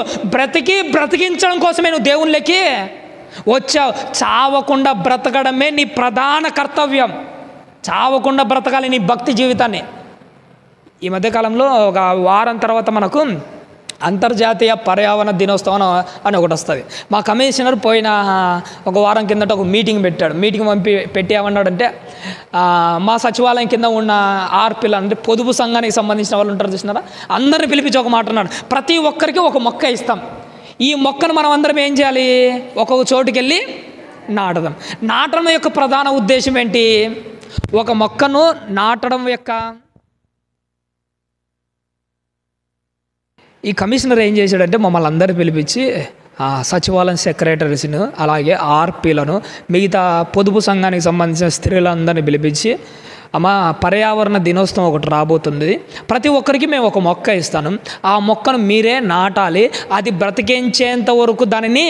బ్రతికించడం కోసమే నువ్వు దేవుళ్ళకి వచ్చావు. చావకుండా బ్రతకడమే నీ ప్రధాన కర్తవ్యం. చావకుండా బ్రతకాలి నీ భక్తి జీవితాన్ని. ఈ మధ్యకాలంలో ఒక వారం తర్వాత మనకు అంతర్జాతీయ పర్యావరణ దినోత్సవం అని ఒకటి వస్తుంది. మా కమిషనర్ పోయిన ఒక వారం కిందట ఒక మీటింగ్ పెట్టాడు. మీటింగ్ పెట్టి ఏమన్నాడంటే, మా సచివాలయం కింద ఉన్న ఆర్పిల్ అంటే పొదుపు సంఘానికి సంబంధించిన వాళ్ళు ఉంటారు చూసినారా, అందరిని పిలిపించి ఒక మాట అన్నాడు, ప్రతి ఒక్కరికి ఒక మొక్క ఇస్తాం. ఈ మొక్కను మనం అందరం ఏం చేయాలి, ఒక్కొక్క చోటుకి వెళ్ళి నాటడం. నాటడం యొక్క ప్రధాన ఉద్దేశం ఏంటి? ఒక మొక్కను నాటడం యొక్క ఈ కమిషనర్ ఏం చేశాడంటే మమ్మల్ని అందరూ పిలిపించి సచివాలయం సెక్రటరీస్ను అలాగే ఆర్పీలను మిగతా పొదుపు సంఘానికి సంబంధించిన స్త్రీలందరినీ పిలిపించి, అమ్మ పర్యావరణ దినోత్సవం ఒకటి రాబోతుంది, ప్రతి ఒక్కరికి మేము ఒక మొక్క ఇస్తాను, ఆ మొక్కను మీరే నాటాలి, అది బ్రతికించేంత వరకు దానిని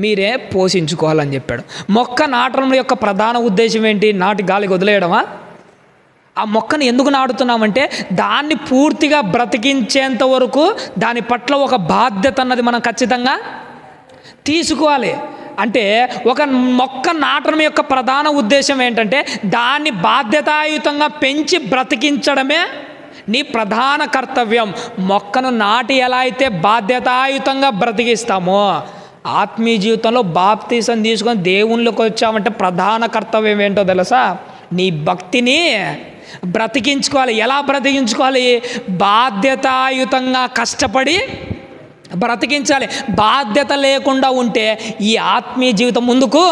మీరే పోషించుకోవాలని చెప్పాడు. మొక్క నాటడం యొక్క ప్రధాన ఉద్దేశం ఏంటి? నాటి గాలికి వదిలేయడమా? ఆ మొక్కను ఎందుకు నాటుతున్నామంటే దాన్ని పూర్తిగా బ్రతికించేంత వరకు దాని పట్ల ఒక బాధ్యత అన్నది మనం ఖచ్చితంగా తీసుకోవాలి. అంటే ఒక మొక్క నాటడం యొక్క ప్రధాన ఉద్దేశం ఏంటంటే దాన్ని బాధ్యతాయుతంగా పెంచి బ్రతికించడమే నీ ప్రధాన కర్తవ్యం. మొక్కను నాటి ఎలా అయితే బాధ్యతాయుతంగా బ్రతికిస్తామో, ఆత్మీయ జీవితంలో బాప్తీసం తీసుకొని దేవుళ్ళకి వచ్చామంటే ప్రధాన కర్తవ్యం ఏంటో తెలుసా? నీ భక్తిని బ్రతికించుకోవాలి. ఎలా బ్రతికించుకోవాలి? బాధ్యతాయుతంగా కష్టపడి బ్రతికించాలి. బాధ్యత లేకుండా ఉంటే ఈ ఆత్మీయ జీవితం ముందుకు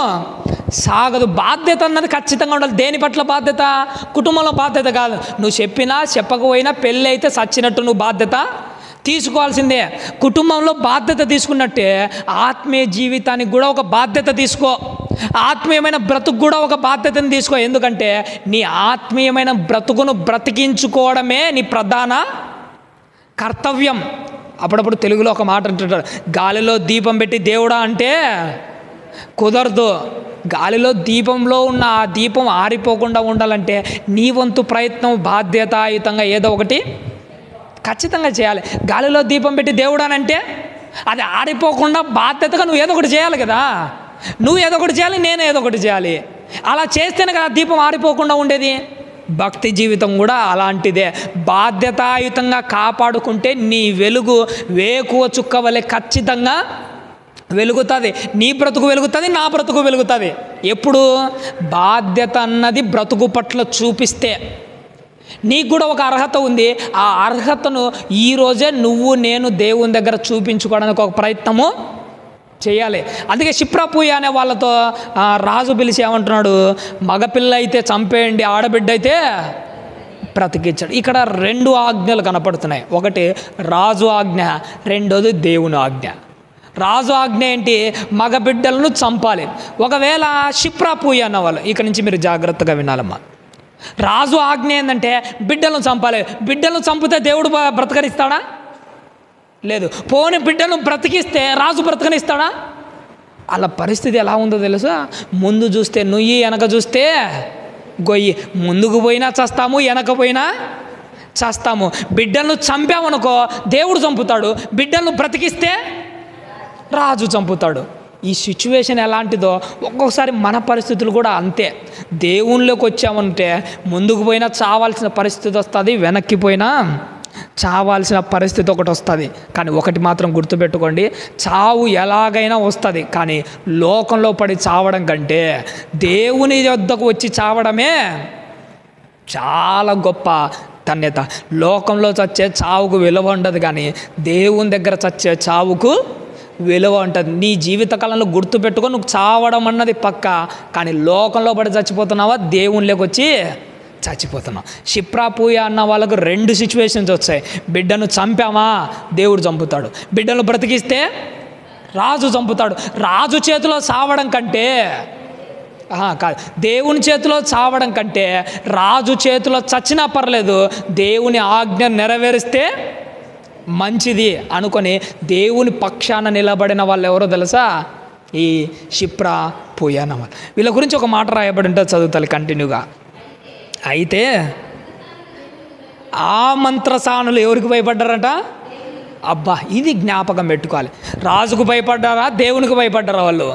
సాగదు. బాధ్యత అన్నది ఖచ్చితంగా ఉండాలి. దేని పట్ల బాధ్యత? కుటుంబంలో బాధ్యత కాదు. నువ్వు చెప్పినా చెప్పకపోయినా పెళ్ళి అయితే సచ్చినట్టు నువ్వు బాధ్యత తీసుకోవాల్సిందే. కుటుంబంలో బాధ్యత తీసుకున్నట్టే ఆత్మీయ జీవితానికి కూడా ఒక బాధ్యత తీసుకో. ఆత్మీయమైన బ్రతుకు కూడా ఒక బాధ్యతను తీసుకో. ఎందుకంటే నీ ఆత్మీయమైన బ్రతుకును బ్రతికించుకోవడమే నీ ప్రధాన కర్తవ్యం. అప్పుడప్పుడు తెలుగులో ఒక మాట అంటుంటారు, గాలిలో దీపం పెట్టి దేవుడా అంటే కుదరదు. గాలిలో దీపంలో ఉన్న ఆ దీపం ఆరిపోకుండా ఉండాలంటే నీ వంతు ప్రయత్నం బాధ్యతాయుతంగా ఏదో ఒకటి ఖచ్చితంగా చేయాలి. గాలిలో దీపం పెట్టి దేవుడానంటే అది ఆరిపోకుండా బాధ్యతగా నువ్వు ఏదో ఒకటి చేయాలి కదా. నువ్వు ఏదో ఒకటి చేయాలి, నేను ఏదో ఒకటి చేయాలి. అలా చేస్తేనే కదా దీపం ఆరిపోకుండా ఉండేది. భక్తి జీవితం కూడా అలాంటిదే. బాధ్యతాయుతంగా కాపాడుకుంటే నీ వెలుగు వేకువ చుక్క వలె ఖచ్చితంగా వెలుగుతుంది. నీ బ్రతుకు వెలుగుతుంది, నా బ్రతుకు వెలుగుతుంది. ఎప్పుడు? బాధ్యత అన్నది బ్రతుకు పట్ల చూపిస్తే. నీకు కూడా ఒక అర్హత ఉంది. ఆ అర్హతను ఈరోజే నువ్వు నేను దేవుని దగ్గర చూపించుకోవడానికి ఒక ప్రయత్నము చేయాలి. అందుకే షిప్రా పూయ అనే వాళ్ళతో రాజు పిలిచి ఏమంటున్నాడు, మగపిల్ల అయితే చంపేయండి, ఆడబిడ్డ అయితే బ్రతికించాడు. ఇక్కడ రెండు ఆజ్ఞలు కనపడుతున్నాయి. ఒకటి రాజు ఆజ్ఞ, రెండోది దేవుని ఆజ్ఞ. రాజు ఆజ్ఞ ఏంటి? మగబిడ్డలను చంపాలి. ఒకవేళ షిప్రా పూయ అన్నవాళ్ళు, ఇక్కడ నుంచి మీరు జాగ్రత్తగా వినాలమ్మా. రాజు ఆజ్ఞ ఏంటంటే బిడ్డలను చంపాలి. బిడ్డలను చంపితే దేవుడు బ్రతకనిస్తాడా? లేదు. పోని బిడ్డను బ్రతికిస్తే రాజు బ్రతకనిస్తాడా? అలా పరిస్థితి ఎలా ఉందో తెలుసా? ముందు చూస్తే నుయ్యి, వెనక చూస్తే గొయ్యి. ముందుకు పోయినా చస్తాము, వెనక పోయినా చస్తాము. బిడ్డలను చంపామనుకో దేవుడు చంపుతాడు, బిడ్డలను బ్రతికిస్తే రాజు చంపుతాడు. ఈ సిచ్యువేషన్ ఎలాంటిదో ఒక్కొక్కసారి మన పరిస్థితులు కూడా అంతే. దేవుళ్ళలోకి వచ్చామంటే ముందుకు పోయినా చావాల్సిన పరిస్థితి వస్తుంది, వెనక్కి పోయినా చావాల్సిన పరిస్థితి ఒకటి వస్తుంది. కానీ ఒకటి మాత్రం గుర్తుపెట్టుకోండి, చావు ఎలాగైనా వస్తుంది. కానీ లోకంలో పడి చావడం కంటే దేవుని వద్దకు వచ్చి చావడమే చాలా గొప్ప ధన్యత. లోకంలో చచ్చే చావుకు విలువ ఉండదు, కానీ దేవుని దగ్గర చచ్చే చావుకు విలువ ఉంటుంది. నీ జీవితకాలంలో గుర్తుపెట్టుకో, నువ్వు చావడం అన్నది పక్క, కానీ లోకంలో పడి చచ్చిపోతున్నావా, దేవునిలోకి వచ్చి చచ్చిపోతున్నావు. షిప్రా పూయ అన్న వాళ్ళకు రెండు సిచ్యువేషన్స్ వచ్చాయి. బిడ్డను చంపామా దేవుడు చంపుతాడు, బిడ్డను బ్రతికిస్తే రాజు చంపుతాడు. రాజు చేతిలో చావడం కంటే కాదు, దేవుని చేతిలో చావడం కంటే రాజు చేతిలో చచ్చినా పర్లేదు, దేవుని ఆజ్ఞ నెరవేరిస్తే మంచిది అనుకొని దేవుని పక్షాన నిలబడిన వాళ్ళు ఎవరో తెలుసా? ఈ షిప్రా పూయా నమాల్. వీళ్ళ గురించి ఒక మాట రాయబడి ఉంటుంది, చదువుతాలి కంటిన్యూగా. అయితే ఆ మంత్రసానులు ఎవరికి భయపడ్డారట? అబ్బా, ఇది జ్ఞాపకం పెట్టుకోవాలి. రాజుకు భయపడ్డారా, దేవునికి భయపడ్డారా? వాళ్ళు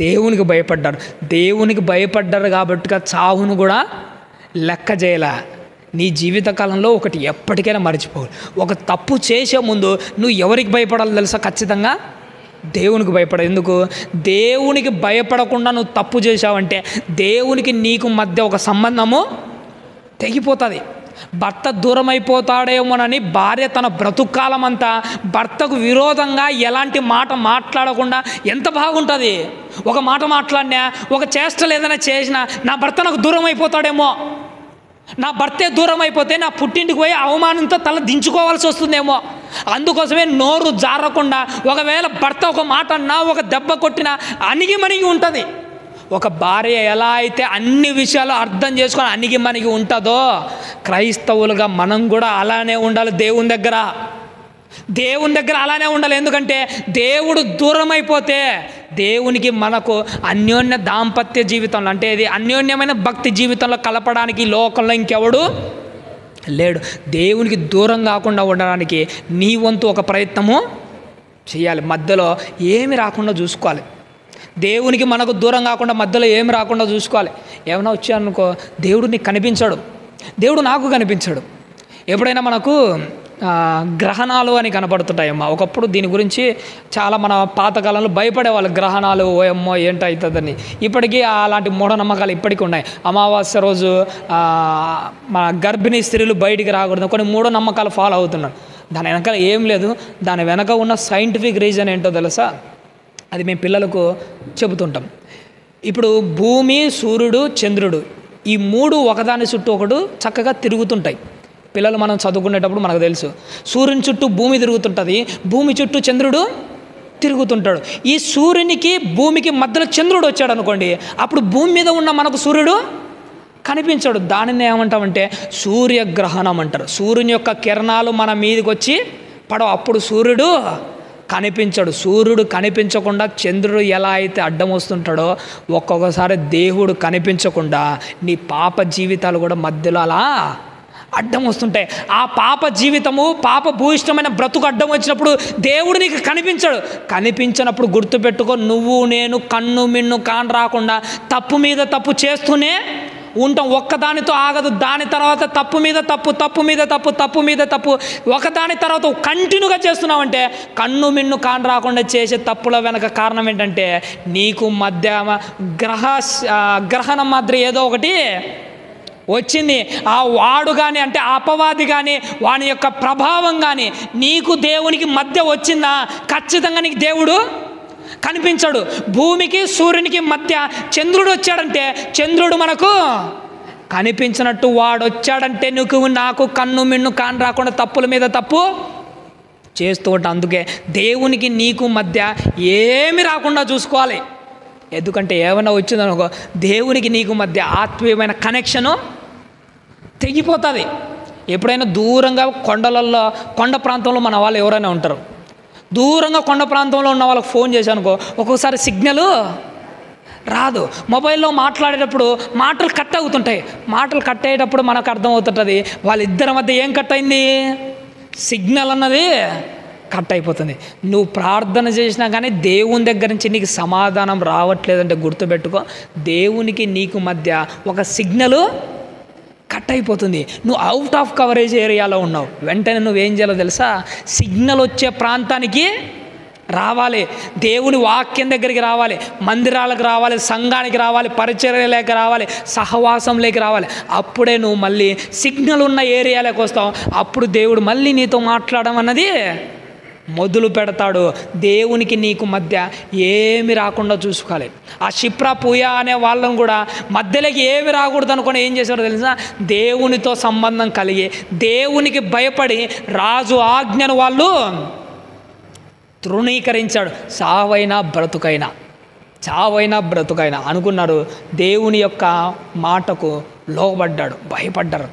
దేవునికి భయపడ్డారు. దేవునికి భయపడ్డారు కాబట్టి చావును కూడా లెక్క చేయలే. నీ జీవితకాలంలో ఒకటి ఎప్పటికైనా మర్చిపోవాలి. ఒక తప్పు చేసే ముందు నువ్వు ఎవరికి భయపడాలో తెలుసా? ఖచ్చితంగా దేవునికి భయపడ. ఎందుకు? దేవునికి భయపడకుండా నువ్వు తప్పు చేసావంటే దేవునికి నీకు మధ్య ఒక సంబంధము తెగిపోతుంది. భర్త దూరం అయిపోతాడేమోనని భార్య తన బ్రతుకాలం అంతా భర్తకు విరోధంగా ఎలాంటి మాట మాట్లాడకుండా ఎంత బాగుంటుంది. ఒక మాట మాట్లాడినా, ఒక చేష్టలు ఏదైనా చేసినా, నా భర్త నాకు దూరం అయిపోతాడేమో, నా భర్తే దూరం అయిపోతే నా పుట్టింటికి పోయి అవమానంతో తల దించుకోవాల్సి వస్తుందేమో, అందుకోసమే నోరు జారకుండా ఒకవేళ భర్త ఒక మాట అన్నా, ఒక దెబ్బ కొట్టినా అణిగి మణిగి ఉంటుంది. ఒక భార్య ఎలా అయితే అన్ని విషయాలు అర్థం చేసుకొని అణిగి మణిగి ఉంటుందో, క్రైస్తవులుగా మనం కూడా అలానే ఉండాలి. దేవుని దగ్గర అలానే ఉండాలి. ఎందుకంటే దేవుడు దూరం అయిపోతే దేవునికి మనకు అన్యోన్య దాంపత్య జీవితంలో, అంటే ఇది అన్యోన్యమైన భక్తి జీవితంలో కలపడానికి లోకంలో ఇంకెవడు లేడు. దేవునికి దూరం కాకుండా ఉండడానికి నీ వంతు ఒక ప్రయత్నము చేయాలి. మధ్యలో ఏమి రాకుండా చూసుకోవాలి. దేవునికి మనకు దూరం కాకుండా మధ్యలో ఏమి రాకుండా చూసుకోవాలి. ఏమైనా వచ్చాయనుకో, దేవుడు నీకు కనిపించాడు, దేవుడు నాకు కనిపించాడు. ఎప్పుడైనా మనకు గ్రహణాలు అని కనపడుతుంటాయమ్మా. ఒకప్పుడు దీని గురించి చాలా మన పాతకాలంలో భయపడేవాళ్ళు. గ్రహణాలు ఓయమ్మో ఏంటవుతుందని. ఇప్పటికీ అలాంటి మూఢనమ్మకాలు ఇప్పటికీ ఉన్నాయి. అమావాస్య రోజు మన గర్భిణీ స్త్రీలు బయటికి రాకూడదు, కొన్ని మూఢనమ్మకాలు ఫాలో అవుతున్నారు. దాని వెనకాల ఏం లేదు. దాని వెనక ఉన్న సైంటిఫిక్ రీజన్ ఏంటో తెలుసా? అది మేము పిల్లలకు చెబుతుంటాం. ఇప్పుడు భూమి, సూర్యుడు, చంద్రుడు, ఈ మూడు ఒకదాని చుట్టూ ఒకడు చక్కగా తిరుగుతుంటాయి. పిల్లలు మనం చదువుకునేటప్పుడు మనకు తెలుసు, సూర్యుని చుట్టూ భూమి తిరుగుతుంటుంది, భూమి చుట్టూ చంద్రుడు తిరుగుతుంటాడు. ఈ సూర్యునికి భూమికి మధ్యలో చంద్రుడు వచ్చాడు అనుకోండి, అప్పుడు భూమి మీద ఉన్న మనకు సూర్యుడు కనిపించాడు. దానిని ఏమంటామంటే సూర్యగ్రహణం అంటారు. సూర్యుని యొక్క కిరణాలు మన మీదకి వచ్చి పడవ, అప్పుడు సూర్యుడు కనిపించాడు. సూర్యుడు కనిపించకుండా చంద్రుడు ఎలా అయితే అడ్డం వస్తుంటాడో, ఒక్కొక్కసారి దేవుడు కనిపించకుండా నీ పాప జీవితాలు కూడా మధ్యలో అలా అడ్డం వస్తుంటాయి. ఆ పాప జీవితము, పాప భూయిష్టమైన బ్రతుకు అడ్డం వచ్చినప్పుడు దేవుడు నీకు కనిపించాడు. కనిపించినప్పుడు గుర్తుపెట్టుకో, నువ్వు నేను కన్ను మిన్ను కాని రాకుండా తప్పు మీద తప్పు చేస్తూనే ఉంటాం. ఒక్కదానితో ఆగదు. దాని తర్వాత తప్పు మీద తప్పు, తప్పు మీద తప్పు, తప్పు మీద తప్పు, ఒకదాని తర్వాత కంటిన్యూగా చేస్తున్నావంటే కన్ను మిన్ను కాని రాకుండా చేసే తప్పుల వెనక కారణం ఏంటంటే నీకు మధ్య గ్రహణం మాదిరి ఏదో ఒకటి వచ్చింది. ఆ వాడు కానీ, అంటే అపవాది కానీ, వాని యొక్క ప్రభావం కానీ నీకు దేవునికి మధ్య వచ్చిందా, ఖచ్చితంగా నీకు దేవుడు కనిపించాడు. భూమికి సూర్యునికి మధ్య చంద్రుడు వచ్చాడంటే చంద్రుడు మనకు కనిపించినట్టు వాడు వచ్చాడంటే నువ్వు నాకు కన్ను మిన్ను కాని రాకుండా తప్పుల మీద తప్పు చేస్తూ ఉంటా. అందుకే దేవునికి నీకు మధ్య ఏమి రాకుండా చూసుకోవాలి. ఎందుకంటే ఏమైనా వచ్చిందనుకో, దేవునికి నీకు మధ్య ఆత్మీయమైన కనెక్షను తెగిపోతుంది. ఎప్పుడైనా దూరంగా కొండలలో, కొండ ప్రాంతంలో మన వాళ్ళు ఎవరైనా ఉంటారు, దూరంగా కొండ ప్రాంతంలో ఉన్న వాళ్ళకి ఫోన్ చేశానుకో, ఒక్కొక్కసారి సిగ్నల్ రాదు. మొబైల్లో మాట్లాడేటప్పుడు మాటలు కట్ అవుతుంటాయి. మాటలు కట్ అయ్యేటప్పుడు మనకు అర్థమవుతుంటుంది వాళ్ళిద్దరి మధ్య ఏం కట్ అయింది, సిగ్నల్ అన్నది కట్ అయిపోతుంది. నువ్వు ప్రార్థన చేసినా కానీ దేవుని దగ్గర నుంచి నీకు సమాధానం రావట్లేదంటే గుర్తుపెట్టుకో, దేవునికి నీకు మధ్య ఒక సిగ్నల్ కట్ అయిపోతుంది. నువ్వు అవుట్ ఆఫ్ కవరేజ్ ఏరియాలో ఉన్నావు. వెంటనే నువ్వేం చేయాలో తెలుసా? సిగ్నల్ వచ్చే ప్రాంతానికి రావాలి, దేవుని వాక్యం దగ్గరికి రావాలి, మందిరాలకు రావాలి, సంఘానికి రావాలి, పరిచర్యలోకి రావాలి, సహవాసంలోకి రావాలి. అప్పుడే నువ్వు మళ్ళీ సిగ్నల్ ఉన్న ఏరియాలోకి వస్తావు. అప్పుడు దేవుడు మళ్ళీ నీతో మాట్లాడడం అన్నది మొదలు పెడతాడు. దేవునికి నీకు మధ్య ఏమి రాకుండా చూసుకోవాలి. ఆ షిప్రా పూయా అనే వాళ్ళని కూడా మధ్యలోకి ఏమి రాకూడదు అనుకుని ఏం చేశారో తెలుసా? దేవునితో సంబంధం కలిగి దేవునికి భయపడి రాజు ఆజ్ఞను వాళ్ళు తృణీకరించాడు. చావైనా బ్రతుకైనా అనుకున్నారు. దేవుని యొక్క మాటకు లోబడ్డాడు, భయపడ్డారు.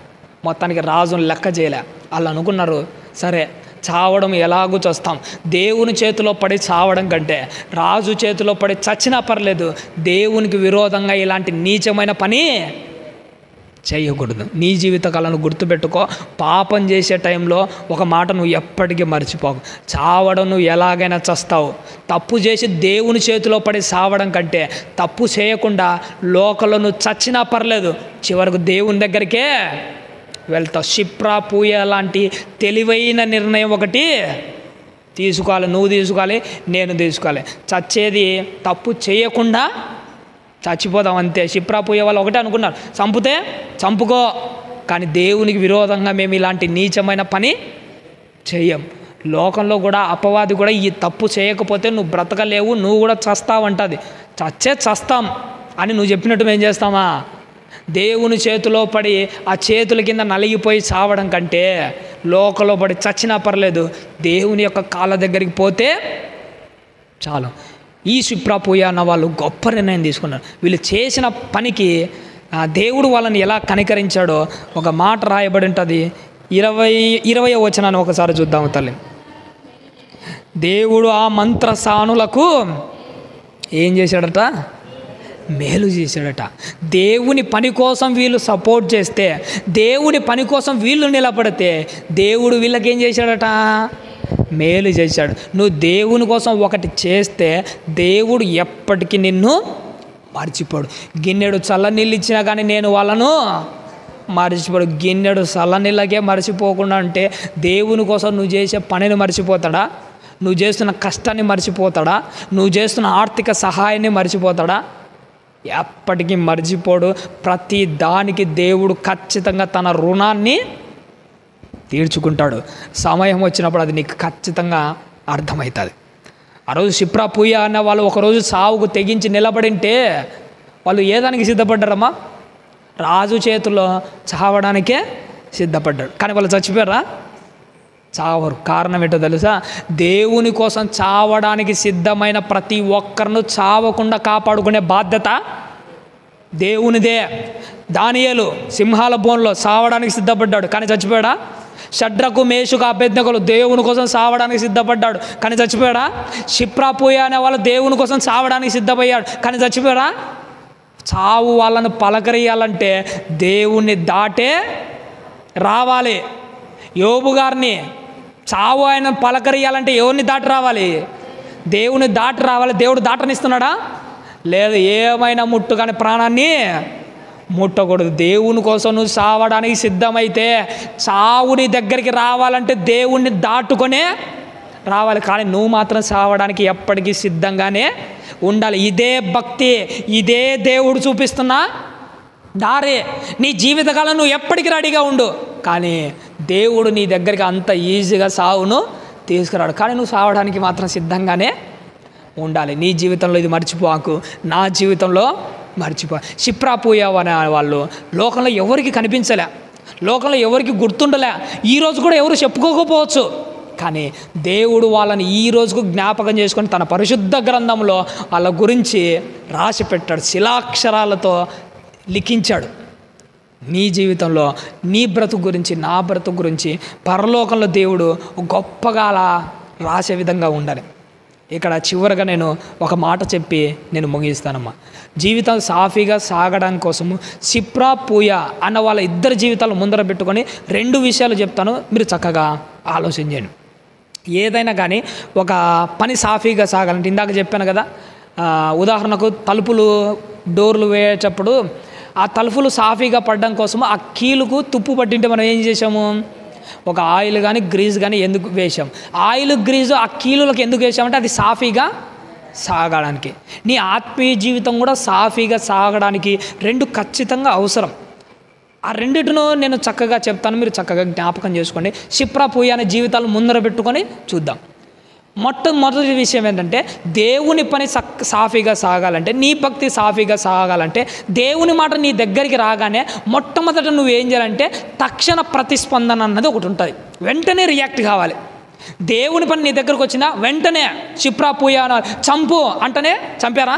మొత్తానికి రాజును లెక్క చేయలే. వాళ్ళు అనుకున్నారు, సరే చావడం ఎలాగూ చస్తాం. దేవుని చేతిలో పడి చావడం కంటే రాజు చేతిలో పడి చచ్చినా పర్లేదు, దేవునికి విరోధంగా ఇలాంటి నీచమైన పని చేయకూడదు. నీ జీవితకాలను గుర్తుపెట్టుకో. పాపం చేసే టైంలో ఒక మాట నువ్వు ఎప్పటికీ మర్చిపోకు, చావడం నువ్వు ఎలాగైనా చస్తావు. తప్పు చేసి దేవుని చేతిలో పడి చావడం కంటే తప్పు చేయకుండా లోకంలో నువ్వు చచ్చినా పర్లేదు, చివరకు దేవుని దగ్గరికే వెళ్తావు. షిప్రా పూయ లాంటి తెలివైన నిర్ణయం ఒకటి తీసుకోవాలి. నువ్వు తీసుకోవాలి, నేను తీసుకోవాలి. చచ్చేది తప్పు చేయకుండా చచ్చిపోదాం అంతే. షిప్రా పోయే వాళ్ళు ఒకటే అనుకున్నారు, చంపితే చంపుకో, కానీ దేవునికి విరోధంగా మేము ఇలాంటి నీచమైన పని చెయ్యం. లోకంలో కూడా అపవాది కూడా ఈ తప్పు చేయకపోతే నువ్వు బ్రతకలేవు, నువ్వు కూడా చస్తావంటది. చస్తాం అని నువ్వు చెప్పినట్టు మేము చేస్తామా? దేవుని చేతిలో పడి ఆ చేతుల కింద నలిగిపోయి చావడం కంటే లోకంలో పడి చచ్చినా పర్లేదు, దేవుని యొక్క కాళ్ళ దగ్గరికి పోతే చాలు. ఈ షిప్రా పూయ అన్న వాళ్ళు గొప్ప నిర్ణయం తీసుకున్నారు. వీళ్ళు చేసిన పనికి దేవుడు వాళ్ళని ఎలా కనికరించాడో ఒక మాట రాయబడి ఉంటుంది. 20వ వచనాన్ని ఒకసారి చూద్దాము తల్లి. దేవుడు ఆ మంత్రసానులకు ఏం చేశాడట? మేలు చేశాడట. దేవుని పని కోసం వీళ్ళు సపోర్ట్ చేస్తే, దేవుని పని కోసం వీళ్ళు నిలబడితే దేవుడు వీళ్ళకేం చేశాడట? మేలు చేశాడు. నువ్వు దేవుని కోసం ఒకటి చేస్తే దేవుడు ఎప్పటికీ నిన్ను మర్చిపోడు. గిన్నెడు చల్లనీళ్ళు ఇచ్చినా కానీ నేను వాళ్ళను మర్చిపోడు. గిన్నెడు చల్లనీళ్ళకే మర్చిపోకుండా అంటే దేవుని కోసం నువ్వు చేసే పనిని మర్చిపోతాడా? నువ్వు చేస్తున్న కష్టాన్ని మర్చిపోతాడా? నువ్వు చేస్తున్న ఆర్థిక సహాయాన్ని మర్చిపోతాడా? ఎప్పటికీ మర్చిపోడు. ప్రతి దానికి దేవుడు ఖచ్చితంగా తన రుణాన్ని తీర్చుకుంటాడు. సమయం వచ్చినప్పుడు అది నీకు ఖచ్చితంగా అర్థమవుతుంది. ఆ రోజు షిప్రా పూయ అన్న వాళ్ళు ఒకరోజు సావుకు తెగించి నిలబడింటే వాళ్ళు ఏ దానికి సిద్ధపడ్డారమ్మా? రాజు చేతుల్లో చావడానికే సిద్ధపడ్డాడు. కానీ వాళ్ళు చచ్చిపోయారా? చావరు. కారణం ఏంటో తెలుసా? దేవుని కోసం చావడానికి సిద్ధమైన ప్రతి ఒక్కరిను చావకుండా కాపాడుకునే బాధ్యత దేవునిదే. దానియేలు సింహాల బోన్లో చావడానికి సిద్ధపడ్డాడు, కానీ చచ్చిపోయాడా? షడ్రకు మేషుకు అబేద్నెగోలు దేవుని కోసం చావడానికి సిద్ధపడ్డాడు, కానీ చచ్చిపోయాడా? షిప్రా పూయ అనే వాళ్ళు దేవుని కోసం చావడానికి సిద్ధమయ్యాడు, కానీ చచ్చిపోయాడా? చావు వాళ్ళను పలకరియాలంటే దేవుణ్ణి దాటే రావాలి. యోబు గారిని చావు ఆయన పలకరియాలంటే ఎవరిని దాటి రావాలి? దేవుని దాటి రావాలి. దేవుడు దాటనిస్తున్నాడా? లేదు. ఏమైనా ముట్టు కానీ ప్రాణాన్ని ముట్టకూడదు. దేవుని కోసం నువ్వు చావడానికి సిద్ధమైతే చావుని దగ్గరికి రావాలంటే దేవుణ్ణి దాటుకొనే రావాలి. కానీ నువ్వు మాత్రం చావడానికి ఎప్పటికీ సిద్ధంగానే ఉండాలి. ఇదే భక్తి, ఇదే దేవుడు చూపిస్తున్నా దారే. నీ జీవితకాలం నువ్వు ఎప్పటికీ రెడీగా ఉండు, కానీ దేవుడు నీ దగ్గరికి అంత ఈజీగా సావును తీసుకురాడు. కానీ నువ్వు చావడానికి మాత్రం సిద్ధంగానే ఉండాలి. నీ జీవితంలో ఇది మర్చిపోకు, నా జీవితంలో మర్చిపో. షిప్రా పూయ అనే వాళ్ళు లోకంలో ఎవరికి కనిపించలే, లోకంలో ఎవరికి గుర్తుండలే, ఈరోజు కూడా ఎవరు చెప్పుకోకపోవచ్చు. కానీ దేవుడు వాళ్ళని ఈ రోజుకు జ్ఞాపకం చేసుకొని తన పరిశుద్ధ గ్రంథంలో వాళ్ళ గురించి రాసి పెట్టాడు, శిలాక్షరాలతో లిఖించాడు. నీ జీవితంలో నీ బ్రతుకు గురించి, నా బ్రతుకు గురించి పరలోకంలో దేవుడు గొప్పగా అలా రాసే విధంగా ఉండాలి. ఇక్కడ చివరిగా నేను ఒక మాట చెప్పి నేను ముగిస్తానమ్మా. జీవితం సాఫీగా సాగడం కోసము షిప్రా పూయ అన్న వాళ్ళ ఇద్దరు జీవితాలు ముందర పెట్టుకొని 2 విషయాలు చెప్తాను, మీరు చక్కగా ఆలోచన చేయండి. ఏదైనా కానీ ఒక పని సాఫీగా సాగాలంటే ఇందాక చెప్పాను కదా, ఉదాహరణకు తలుపులు డోర్లు వేయేటప్పుడు ఆ తలుపులు సాఫీగా పడడం కోసము ఆ కీలుకు తుప్పు పట్టింటే మనం ఏం చేసాము? ఒక ఆయిల్ కానీ గ్రీజ్ కానీ ఎందుకు వేసాం? ఆయిల్ గ్రీజు ఆ కీలులకు ఎందుకు వేసామంటే అది సాఫీగా సాగడానికి. నీ ఆత్మీయ జీవితం కూడా సాఫీగా సాగడానికి 2 ఖచ్చితంగా అవసరం. ఆ రెండిటిను నేను చక్కగా చెప్తాను, మీరు చక్కగా జ్ఞాపకం చేసుకోండి. షిప్రా పూయ అనే జీవితాలు ముందర పెట్టుకొని చూద్దాం. మొట్టమొదటి విషయం ఏంటంటే, దేవుని పని సాఫీగా సాగాలంటే, నీ భక్తి సాఫీగా సాగాలంటే, దేవుని మాట నీ దగ్గరికి రాగానే మొట్టమొదట నువ్వేం చేయాలంటే తక్షణ ప్రతిస్పందన అన్నది ఒకటి ఉంటుంది. వెంటనే రియాక్ట్ కావాలి. దేవుని పని నీ దగ్గరకు వచ్చినా వెంటనే షిప్రా పూయ చంపు అంటనే చంపారా?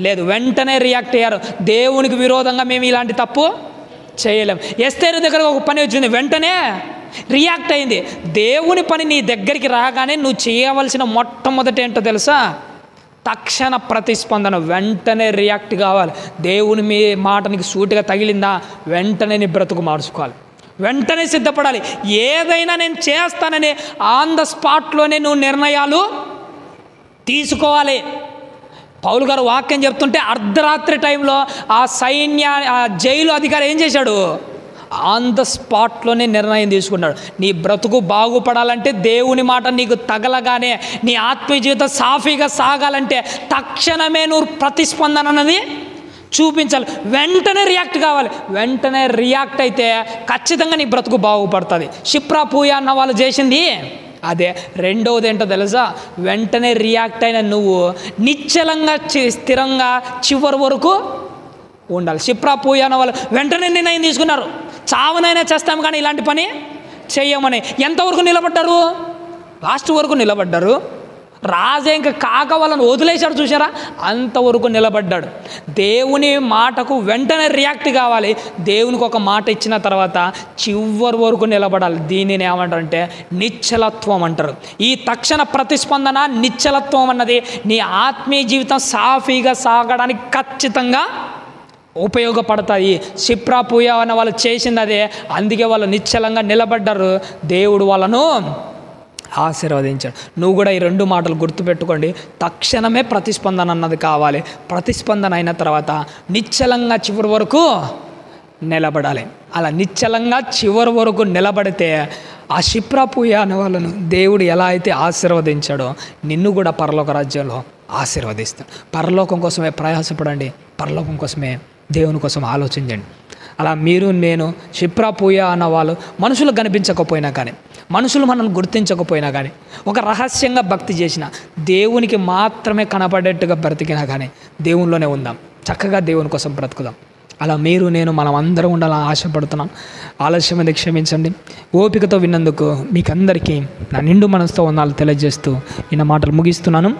లేదు, వెంటనే రియాక్ట్ అయ్యారు. దేవునికి విరోధంగా మేము ఇలాంటి తప్పు చేయలేం. ఎస్తేరు దగ్గర ఒక పని వచ్చింది, వెంటనే రియాక్ట్ అయింది. దేవుని పని నీ దగ్గరికి రాగానే నువ్వు చేయవలసిన మొట్టమొదటి ఏంటో తెలుసా? తక్షణ ప్రతిస్పందన, వెంటనే రియాక్ట్ కావాలి. దేవుని మీ మాట నీకు సూటిగా తగిలిందా, వెంటనే నీ బ్రతుకు మార్చుకోవాలి, వెంటనే సిద్ధపడాలి. ఏదైనా నేను చేస్తానని ఆన్ ద స్పాట్లోనే నువ్వు నిర్ణయాలు తీసుకోవాలి. పౌలు గారు వాక్యం చెప్తుంటే అర్ధరాత్రి టైంలో ఆ జైలు అధికారి ఏం చేశాడు? ఆన్ ద స్పాట్లోనే నిర్ణయం తీసుకున్నాడు. నీ బ్రతుకు బాగుపడాలంటే, దేవుని మాట నీకు తగలగానే నీ ఆత్మీయ జీవితం సాఫీగా సాగాలంటే తక్షణమే నువ్వు ప్రతిస్పందన అన్నది చూపించాలి, వెంటనే రియాక్ట్ కావాలి. వెంటనే రియాక్ట్ అయితే ఖచ్చితంగా నీ బ్రతుకు బాగుపడుతుంది. షిప్రా పూయ అన్న వాళ్ళు చేసింది అదే. రెండవది ఏంటో తెలుసా? వెంటనే రియాక్ట్ అయిన నువ్వు నిశ్చలంగా స్థిరంగా చివరి వరకు ఉండాలి. షిప్రా పూయ అన్న వాళ్ళు వెంటనే నిర్ణయం తీసుకున్నారు, చావనైనా చేస్తాము కానీ ఇలాంటి పని చెయ్యమని. ఎంతవరకు నిలబడ్డారు? లాస్ట్ వరకు నిలబడ్డారు. రాజే ఇంకా కాక వాళ్ళని వదిలేశాడు, చూసారా? అంతవరకు నిలబడ్డాడు. దేవుని మాటకు వెంటనే రియాక్ట్ కావాలి. దేవునికి ఒక మాట ఇచ్చిన తర్వాత చివరి వరకు నిలబడాలి. దీనిని ఏమంటారంటే నిశ్చలత్వం అంటారు. ఈ తక్షణ ప్రతిస్పందన, నిశ్చలత్వం అన్నది నీ ఆత్మీయ జీవితం సాఫీగా సాగడానికి ఖచ్చితంగా ఉపయోగపడతాయి. షిప్రా పూయ అన్న వాళ్ళు చేసింది అదే. అందుకే వాళ్ళు నిశ్చలంగా నిలబడ్డారు. దేవుడు వాళ్ళను ఆశీర్వదించాడు. నువ్వు కూడా ఈ రెండు మాటలు గుర్తుపెట్టుకోండి. తక్షణమే ప్రతిస్పందన అన్నది కావాలి. ప్రతిస్పందన అయిన తర్వాత నిశ్చలంగా చివరి వరకు నిలబడాలి. అలా నిశ్చలంగా చివరి వరకు నిలబడితే ఆ షిప్రా పూయ అనే వాళ్ళను దేవుడు ఎలా అయితే ఆశీర్వదించాడో నిన్ను కూడా పరలోక రాజ్యంలో ఆశీర్వదిస్తాడు. పరలోకం కోసమే ప్రయాసపడండి, పరలోకం కోసమే, దేవుని కోసం ఆలోచించండి. అలా మీరు నేను షిప్రా పూయ అన్న వాళ్ళు మనుషులు కనిపించకపోయినా కానీ, మనుషులు మనల్ని గుర్తించకపోయినా కానీ, ఒక రహస్యంగా భక్తి చేసిన, దేవునికి మాత్రమే కనపడేట్టుగా బ్రతికినా కానీ దేవునిలోనే ఉందాం, చక్కగా దేవుని కోసం బ్రతుకుదాం. అలా మీరు నేను మనం అందరం ఉండాలని ఆశపడుతున్నాం. ఆలస్యమైంది క్షమించండి. ఓపికతో విన్నందుకు మీకు అందరికీ నా నిండు మనసుతో వందనాలు తెలియజేస్తూ ఈ మాటలు ముగిస్తున్నాను.